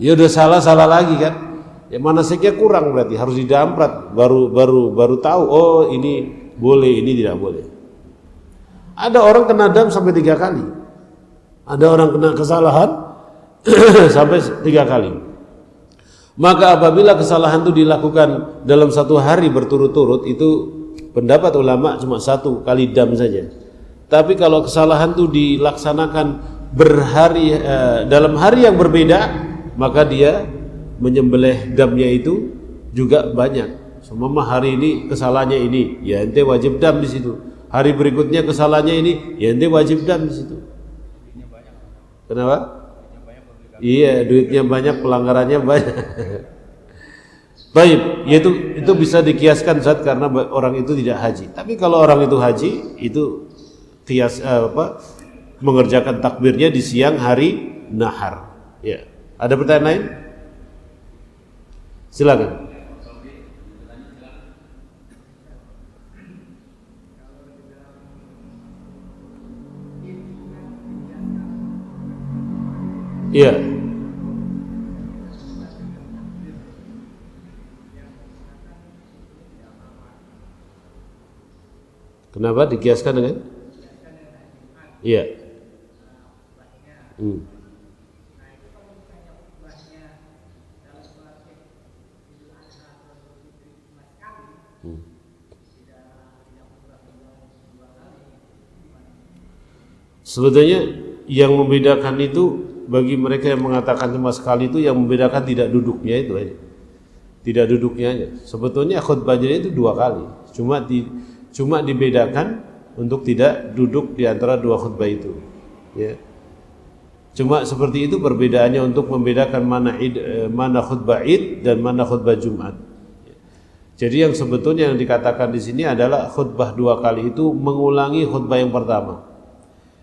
Ya udah salah lagi kan? Ya manasiknya kurang, berarti harus didamprat. Baru tahu, oh ini boleh, ini tidak boleh. Ada orang kena dam sampai 3 kali. Ada orang kena kesalahan sampai 3 kali. Maka apabila kesalahan itu dilakukan dalam 1 hari berturut-turut, itu pendapat ulama cuma 1 kali dam saja. Tapi kalau kesalahan itu dilaksanakan dalam hari yang berbeda, maka dia menyembelih damnya itu juga banyak. Semua hari ini kesalahannya ini, ya ente wajib dam di situ. Hari berikutnya kesalahannya ini, ya ente wajib dam di situ. Kenapa? Iya, duitnya banyak, pelanggarannya banyak. Baik, itu bisa dikiaskan Ustaz, karena orang itu tidak haji. Tapi kalau orang itu haji, itu mengerjakan takbirnya di siang hari nahar. Ya. Ada pertanyaan lain? Silakan. Iya. Kenapa dikiaskan dengan? Iya. Sebetulnya yang membedakan itu bagi mereka yang mengatakan cuma sekali itu yang membedakan tidak duduknya itu aja. Tidak duduknya aja. Sebetulnya khutbahnya itu 2 kali. Cuma dibedakan untuk tidak duduk di antara 2 khutbah itu. Ya. Cuma seperti itu perbedaannya untuk membedakan mana khutbah Id dan mana khutbah Jumat. Jadi yang sebetulnya yang dikatakan di sini adalah khutbah 2 kali itu mengulangi khutbah yang pertama.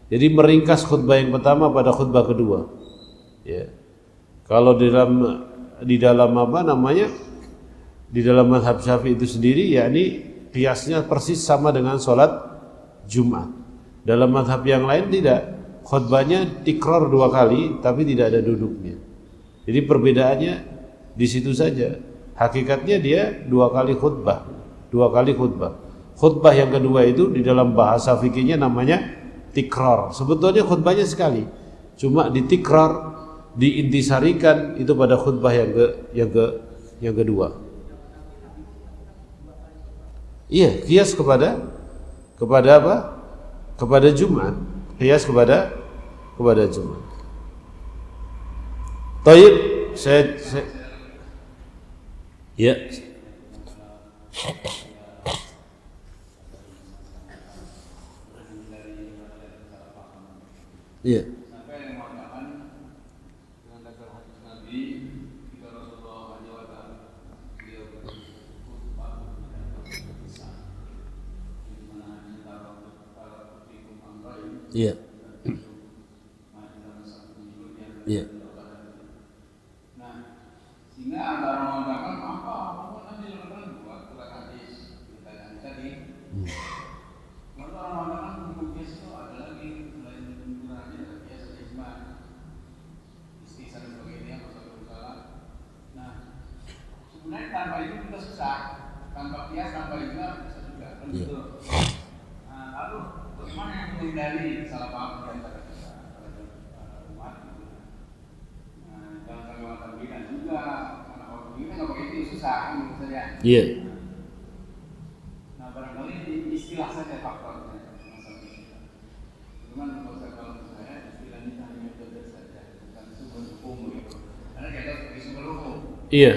Jadi meringkas khutbah yang pertama pada khutbah kedua. Ya. Kalau di dalam apa namanya? Di dalam mazhab Syafi'i itu sendiri yakni qiyasnya persis sama dengan sholat Jumat. Dalam mazhab yang lain tidak. Khutbahnya tikrar 2 kali tapi tidak ada duduknya. Jadi perbedaannya di situ saja. Hakikatnya dia 2 kali khutbah. 2 kali khutbah. Khutbah yang kedua itu di dalam bahasa fikihnya namanya tikrar. Sebetulnya khutbahnya sekali. Cuma ditikrar, diintisarikan itu pada khutbah yang kedua. Iya, qiyas kepada apa? Kepada Jumat. Qiyas kepada Jumat. Taib, saya ya. Iya. Iya. Iya. Nah, sehingga antara mengatakan apa nanti orang buat surat hadis kita tadi. Lalu orang mengatakan hukum bias itu ada lagi selain ukurannya bias ijma, istiqsa dan sebagainya masalah salah. Nah, sebenarnya tanpa itu kita susah, tanpa bias, tanpa ijma bisa juga. Kan gitu. Nah, lalu bagaimana yang menghindari salah paham di antara kita umat gitu. Nah, jangan sampai mengatakan bid'ah juga, karena kalau begini nggak pakai itu susah menurut saya. Iya. Nah, barangkali istilah saja faktornya masalah istilah. Cuman kalau saya istilah ini hanya belajar saja, bukan sumber hukum gitu. Karena kita sebagai sumber hukum. Iya.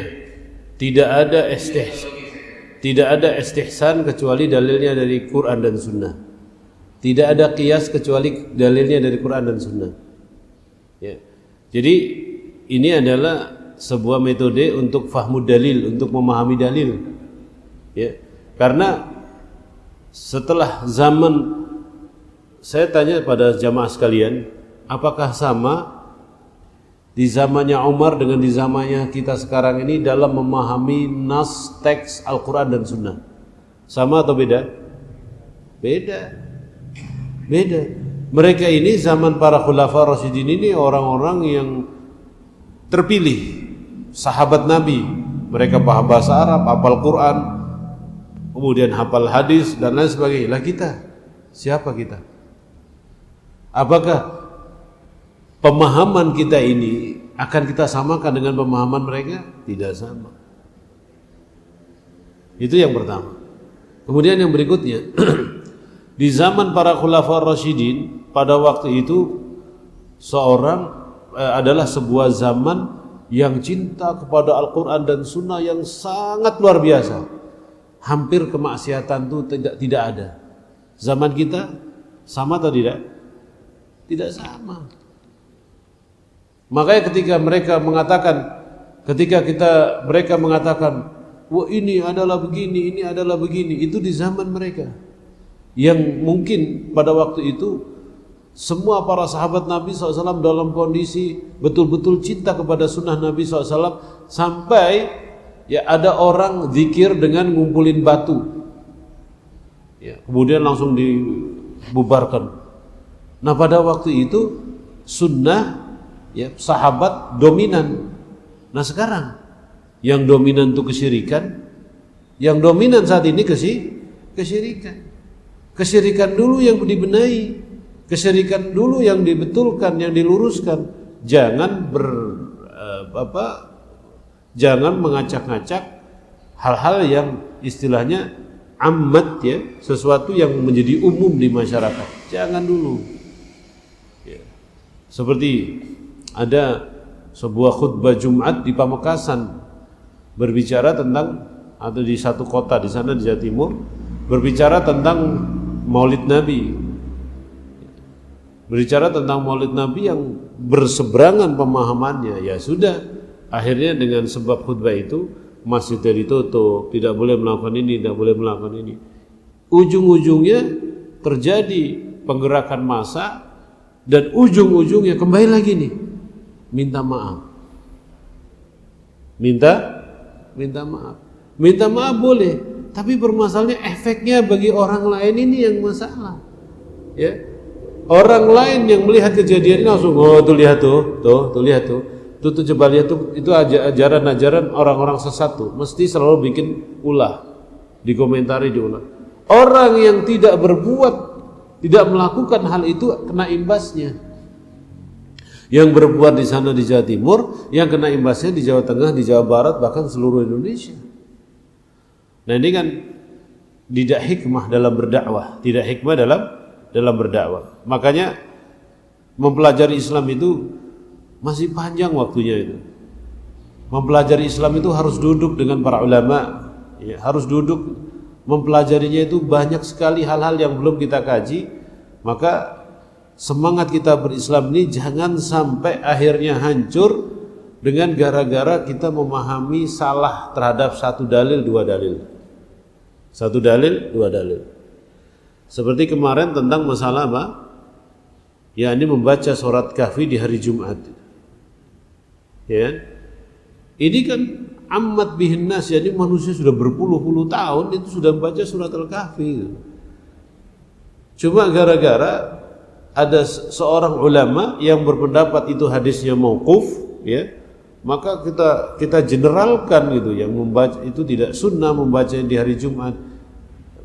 Tidak ada istihsan kecuali dalilnya dari Quran dan Sunnah. Tidak ada qiyas kecuali dalilnya dari Quran dan Sunnah. Ya. Jadi ini adalah sebuah metode untuk fahmud dalil, untuk memahami dalil. Ya. Karena setelah zaman, saya tanya pada jamaah sekalian, apakah sama di zamannya Umar dengan di zamannya kita sekarang ini dalam memahami nas teks Al-Quran dan Sunnah? Sama atau beda? Beda. Mereka ini zaman para khulafa Rasyidin ini orang-orang yang terpilih, sahabat Nabi. Mereka paham bahasa Arab, hafal Quran, kemudian hafal hadis dan lain sebagainya. Lah kita, siapa kita? Apakah pemahaman kita ini akan kita samakan dengan pemahaman mereka? Tidak sama. Itu yang pertama. Kemudian yang berikutnya, di zaman para khulafa Rasyidin pada waktu itu adalah sebuah zaman yang cinta kepada Al-Quran dan Sunnah yang sangat luar biasa. Hampir kemaksiatan itu tidak ada. Zaman kita sama atau tidak? Tidak sama. Makanya ketika mereka mengatakan, wah ini adalah begini, itu di zaman mereka. Yang mungkin pada waktu itu Semua para sahabat Nabi SAW dalam kondisi betul-betul cinta kepada sunnah Nabi SAW, sampai ya ada orang zikir dengan ngumpulin batu, ya, kemudian langsung dibubarkan. Nah pada waktu itu sunnah ya sahabat dominan. Nah sekarang yang dominan itu kesyirikan, yang dominan saat ini kesyirikan. Kesyirikan dulu yang dibenahi, kesyirikan dulu yang dibetulkan, yang diluruskan. Jangan mengacak-ngacak hal-hal yang istilahnya ammat, ya, sesuatu yang menjadi umum di masyarakat. Jangan dulu. Ya. Seperti ada sebuah khutbah Jumat di Pamekasan berbicara tentang, atau di satu kota di sana di Jawa Timur, berbicara tentang Maulid Nabi. Berbicara tentang Maulid Nabi yang berseberangan pemahamannya. Ya sudah, akhirnya dengan sebab khutbah itu masjid ditutup, tidak boleh melakukan ini, tidak boleh melakukan ini. Ujung-ujungnya terjadi penggerakan massa, dan ujung-ujungnya kembali lagi nih, minta maaf. Minta maaf. Minta maaf boleh, tapi permasalahannya efeknya bagi orang lain ini yang masalah. Ya. Orang lain yang melihat kejadian ini langsung, oh tuh lihat tuh lihat tuh. Tuh coba lihat tuh, itu ajaran-ajaran orang-orang sesat tuh, mesti selalu bikin ulah, dikomentari diulah. Orang yang tidak berbuat, tidak melakukan hal itu kena imbasnya. Yang berbuat di sana di Jawa Timur, yang kena imbasnya di Jawa Tengah, di Jawa Barat, bahkan seluruh Indonesia. Nah ini kan tidak hikmah dalam berdakwah, tidak hikmah dalam berdakwah. Makanya mempelajari Islam itu masih panjang waktunya itu. Mempelajari Islam itu harus duduk dengan para ulama, ya, harus duduk mempelajarinya, itu banyak sekali hal-hal yang belum kita kaji. Maka semangat kita berislam ini jangan sampai akhirnya hancur dengan gara-gara kita memahami salah terhadap satu dalil, dua dalil. Satu dalil, dua dalil. Seperti kemarin tentang masalah apa? Ya, ini membaca surat Kahfi di hari Jumat. Ya. Ini kan ammat bihin nas, jadi manusia sudah berpuluh-puluh tahun itu sudah membaca surat Al-Kahfi. Cuma gara-gara ada seorang ulama yang berpendapat itu hadisnya mauquf, ya, maka kita generalkan gitu, yang membaca itu tidak sunnah membaca di hari Jumat,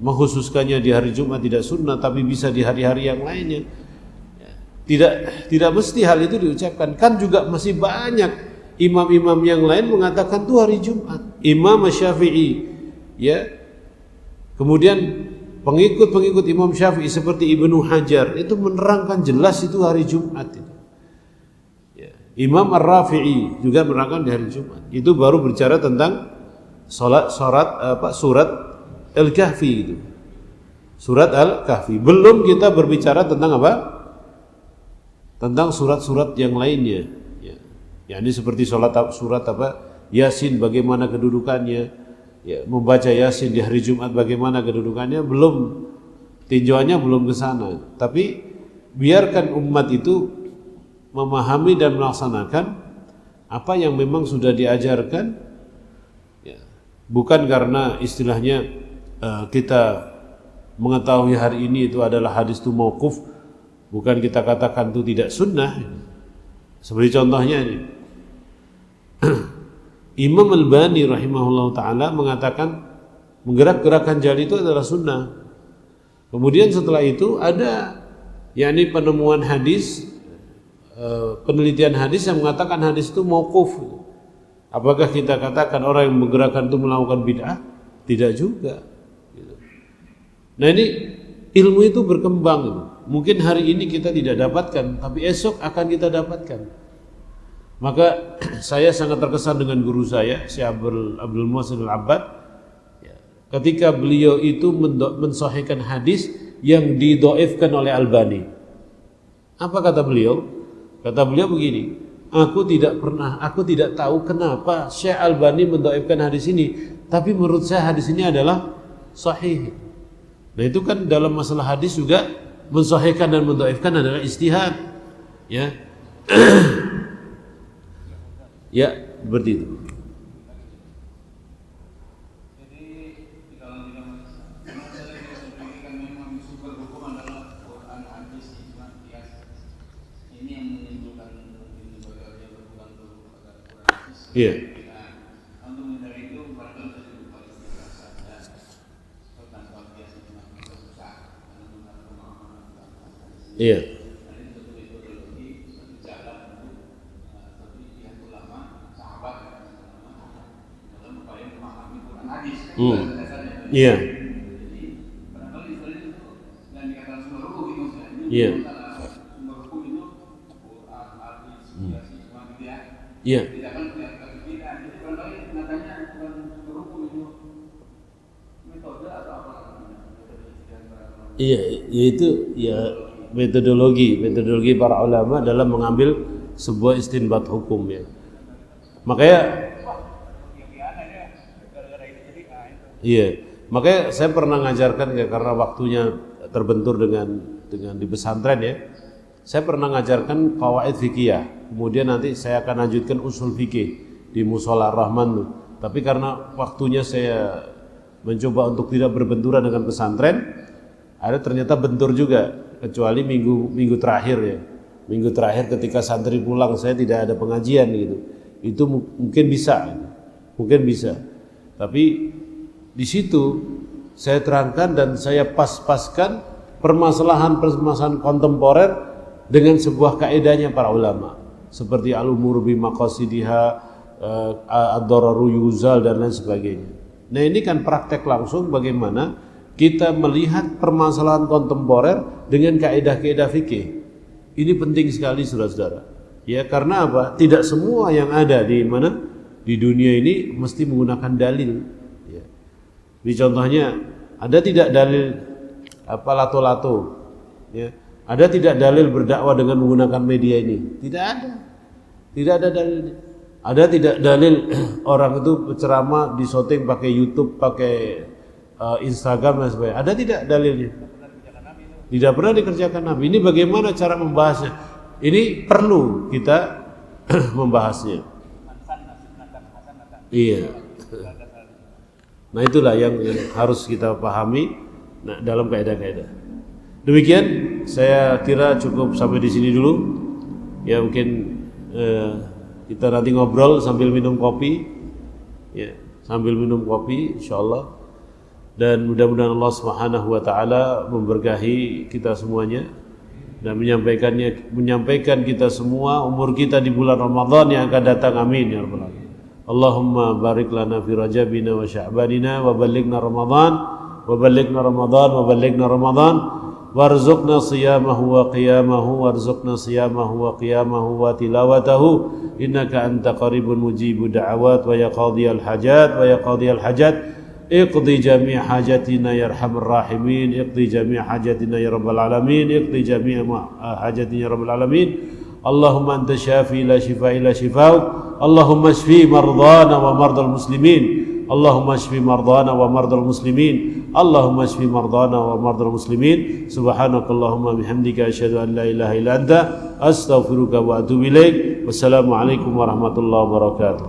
mengkhususkannya di hari Jumat tidak sunnah, tapi bisa di hari-hari yang lainnya. Tidak mesti hal itu diucapkan. Kan juga masih banyak imam-imam yang lain mengatakan itu hari Jumat. Imam Syafi'i, ya, kemudian pengikut Imam Syafi'i seperti Ibnu Hajar itu menerangkan jelas itu hari Jumat itu. Ya. Imam Ar-Rafi'i juga menerangkan di hari Jumat. Itu baru bicara tentang surat Al-Kahfi itu. Surat Al-Kahfi. Belum kita berbicara tentang apa? Tentang surat-surat yang lainnya. Ya, ini seperti surat apa? Yasin, bagaimana kedudukannya? Ya, membaca Yasin di hari Jumat bagaimana kedudukannya? Belum, tinjauannya belum ke sana. Tapi biarkan umat itu memahami dan melaksanakan apa yang memang sudah diajarkan. Ya, bukan karena istilahnya kita mengetahui hari ini itu adalah hadis itu mauquf, bukan kita katakan itu tidak sunnah. Seperti contohnya ini, Imam Al-Bani rahimahullah ta'ala mengatakan menggerak-gerakkan jari itu adalah sunnah. Kemudian setelah itu ada yakni penemuan hadis, penelitian hadis yang mengatakan hadis itu mauquf. Apakah kita katakan orang yang menggerakkan itu melakukan bid'ah? Tidak juga. Nah ini ilmu itu berkembang. Mungkin hari ini kita tidak dapatkan, tapi esok akan kita dapatkan. Maka saya sangat terkesan dengan guru saya, Syekh Abdul Muhsin Al-Abbad, ketika beliau itu mensahihkan hadis yang didhaifkan oleh Albani. Apa kata beliau? Kata beliau begini, aku tidak tahu kenapa Syekh Albani mendhaifkan hadis ini, tapi menurut saya hadis ini adalah sahih. Nah itu kan dalam masalah hadis juga mensahihkan dan mendhaifkan adalah ijtihad. Ya. Ya, seperti itu. Jadi di dalam bidang masalah kan memang sumber hukum adalah Quran, hadis, ijma, qiyas. Ini yang menunjukkan mungkin sebagai berpegang teguh pada Quran, hadis. Iya. Nah, untuk menghindari itu barangkali saya juga paling biasa saja. Tentang soal qiyas itu memang susah karena menggunakan pemahaman hadis. Iya. Dan ini tentu metodologi satu jalan untuk satu ijtihad ulama, sahabat dalam upaya memahami Quran, hadis. Iya. Jadi barangkali itu yang dikatakan sumber hukum itu maksudnya. Iya. Sumber hukum itu Quran, hadis, qiyas, ijma gitu ya. Iya. Tidak kan kelihatan kita. Jadi barangkali katanya bukan sumber hukum itu metode atau apa namanya? Metode ijtihad para ulama. Iya, yaitu ya metodologi para ulama dalam mengambil sebuah istinbat hukum ya. Makanya iya, makanya saya pernah ngajarkan ya karena waktunya terbentur dengan di pesantren ya. Saya pernah ngajarkan qawaid fikih. Kemudian nanti saya akan lanjutkan usul fikih di Mushola Ar-Rahman tuh. Tapi karena waktunya saya mencoba untuk tidak berbenturan dengan pesantren, ada ternyata bentur juga. Kecuali minggu terakhir ya. Minggu terakhir ketika santri pulang saya tidak ada pengajian gitu. Itu mungkin bisa. Mungkin bisa. Tapi di situ saya terangkan dan saya pas-paskan permasalahan kontemporer dengan sebuah kaedahnya para ulama seperti al-umur bi maqasidiha, ad-dararu yuzal dan lain sebagainya. Nah, ini kan praktek langsung bagaimana kita melihat permasalahan kontemporer dengan kaedah-kaedah fikih. Ini penting sekali saudara-saudara. Ya, karena apa? Tidak semua yang ada di mana di dunia ini mesti menggunakan dalil. Ya. Jadi contohnya, ada tidak dalil lato-lato? Ya. Ada tidak dalil berdakwah dengan menggunakan media ini? Tidak ada. Tidak ada dalil. Ada tidak dalil orang itu berceramah di syuting pakai YouTube, pakai Instagram dan sebagainya. Ada tidak dalilnya? Tidak pernah dikerjakan Nabi. Ini bagaimana cara membahasnya? Ini perlu kita membahasnya. Iya. Nah, itulah yang harus kita pahami dalam kaidah-kaidah. Demikian, saya kira cukup sampai di sini dulu. Ya, mungkin kita nanti ngobrol sambil minum kopi. Ya, sambil minum kopi insyaallah. Dan mudah-mudahan Allah Subhanahu wa taala memberkahi kita semuanya dan menyampaikan kita semua umur kita di bulan Ramadan yang akan datang. Amin ya rabbal alamin. Allahumma barik lana fi rajabina wa sya'banina wa ballighna Ramadan wa ballighna Ramadan wa ballighna Ramadan warzuqna siyamahu wa qiyamahu warzuqna siyamahu wa qiyamahu wa tilawatahu innaka anta qaribun mujibu da'awat wa ya qadiyal hajat wa ya qadiyal hajat اقضي جميع حاجاتنا يا ارحم الراحمين اقضي جميع حاجاتنا يا رب العالمين اقضي جميع حاجاتنا يا رب العالمين اللهم انت شافي لا شفاء الا شفاؤك اللهم اشفي مرضانا ومرضى المسلمين اللهم اشف مرضانا ومرضى المسلمين اللهم اشف مرضانا ومرضى المسلمين سبحانك اللهم بحمدك اشهد ان لا اله الا انت استغفرك واتوب اليك والسلام عليكم ورحمه الله وبركاته.